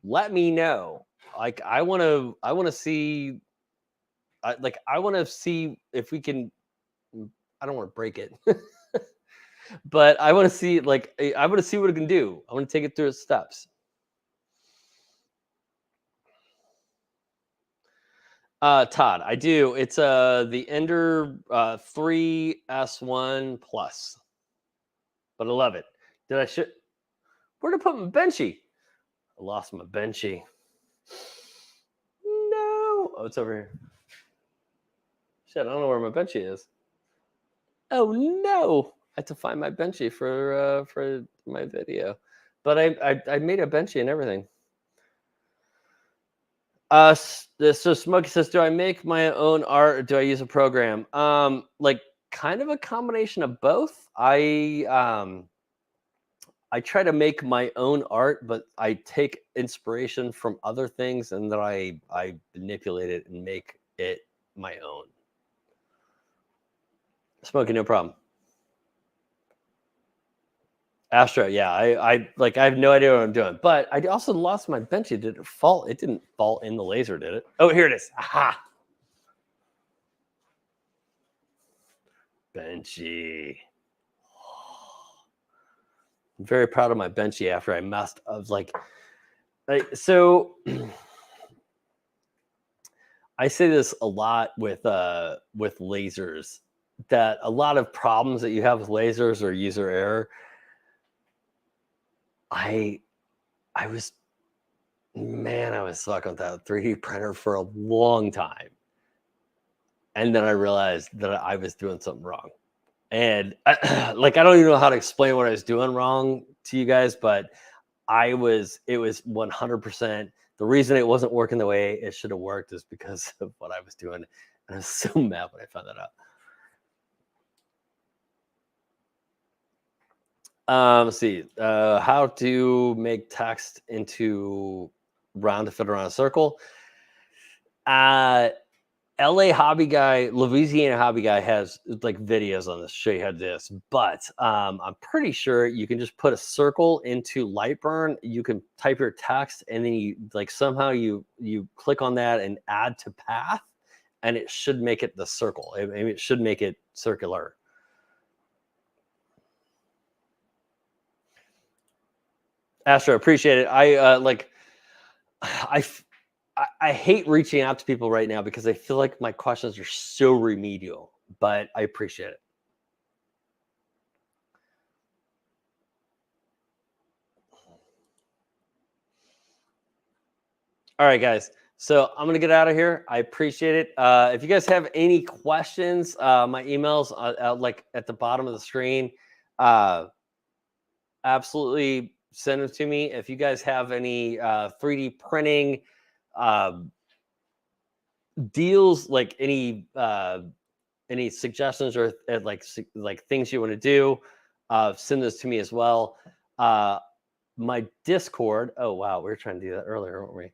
let me know. Like, I want to see, I want to see if we can. I don't want to break it, but I want to see, I want to see what it can do. I want to take it through its steps. Todd, I do. It's the Ender 3S1 Plus, but I love it. Did I should Where did I put my benchy? I lost my benchy. No. Oh, it's over here. Shit, I don't know where my benchy is. Oh no. I had to find my benchy for my video. But I made a benchy and everything. So Smokey says, do I make my own art or do I use a program? Like kind of a combination of both. I try to make my own art, but I take inspiration from other things and then I manipulate it and make it my own. Smokey, no problem. Astro, yeah, I have no idea what I'm doing, but I also lost my benchy. Did it fall? It didn't fall in the laser, did it? Oh, here it is. Aha. Benchy. I'm very proud of my benchy after I messed up. So I say this a lot with lasers, that a lot of problems that you have with lasers or user error. I I was I was stuck with that 3D printer for a long time. And then I realized that I was doing something wrong. And I don't even know how to explain what I was doing wrong to you guys, but it was 100%. The reason it wasn't working the way it should have worked is because of what I was doing. And I was so mad when I found that out. Let's see. How to make text into round to fit around a circle. LA hobby guy, Louisiana hobby guy has like videos on this, show you how to do this. But I'm pretty sure you can just put a circle into Lightburn. You can type your text, and then you somehow you click on that and add to path, and it should make it the circle. It should make it circular. Astro, appreciate it. I I hate reaching out to people right now because I feel like my questions are so remedial, but I appreciate it. All right, guys. So I'm gonna get out of here. I appreciate it. If you guys have any questions, my emails out like at the bottom of the screen. Uh, Absolutely send them to me. If you guys have any 3D printing uh, deals, like any suggestions or like things you want to do, send those to me as well. My Discord. Oh wow, we were trying to do that earlier, weren't we?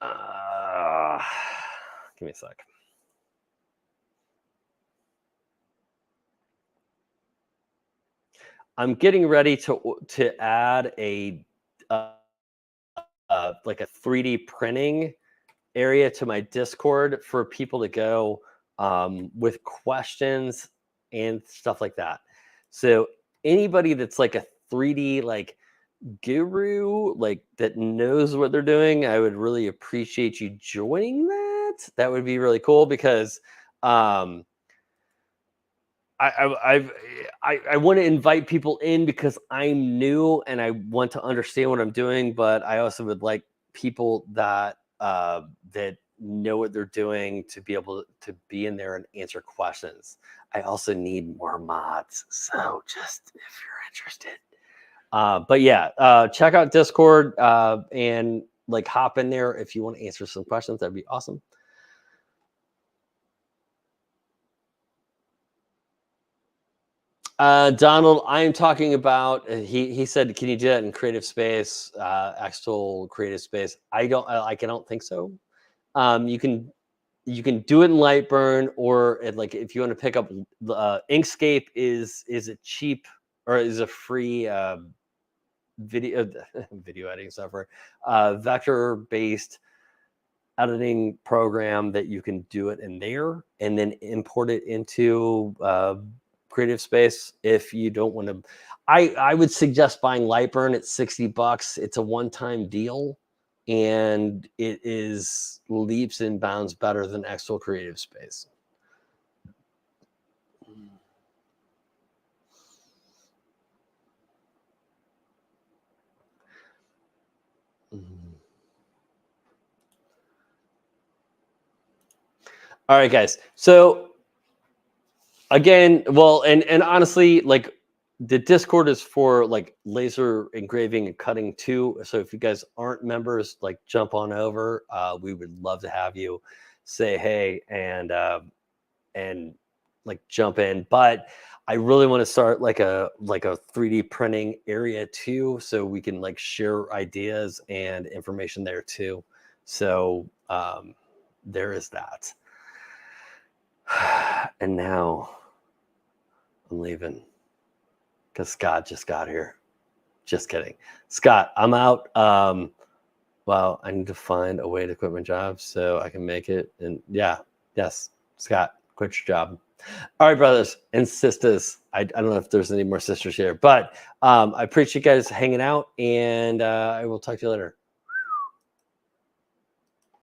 Uh, Give me a sec. I'm getting ready to add uh, like a 3D printing area to my Discord for people to go with questions and stuff like that. So anybody that's like a 3D like guru, like that knows what they're doing, I would really appreciate you joining that. That would be really cool because um, I want to invite people in because I'm new and I want to understand what I'm doing, but I also would like people that that know what they're doing to be able to be in there and answer questions. I also need more mods, so just if you're interested. But yeah, check out Discord and like hop in there if you want to answer some questions. That'd be awesome. Donald, I am talking about. He said, "Can you do that in Creative Space, Axel Creative Space?" I don't think so. You can do it in Lightburn, or like if you want to pick up Inkscape is a cheap or is a free video video editing software, vector based editing program that you can do it in there and then import it into Creative Space. If you don't want to, I would suggest buying Lightburn at $60. It's a one-time deal and it is leaps and bounds better than Excel Creative Space. All right, guys. So again, well, and honestly, like the Discord is for like laser engraving and cutting too. So if you guys aren't members, like jump on over. We would love to have you say hey and like jump in. But I really want to start like a 3D printing area too, so we can like share ideas and information there too. So there is that. And now I'm leaving because Scott just got here. Just kidding. Scott, I'm out. Well, I need to find a way to quit my job so I can make it. And yeah, yes, Scott, quit your job. All right, brothers and sisters. I don't know if there's any more sisters here, but I appreciate you guys hanging out, and I will talk to you later.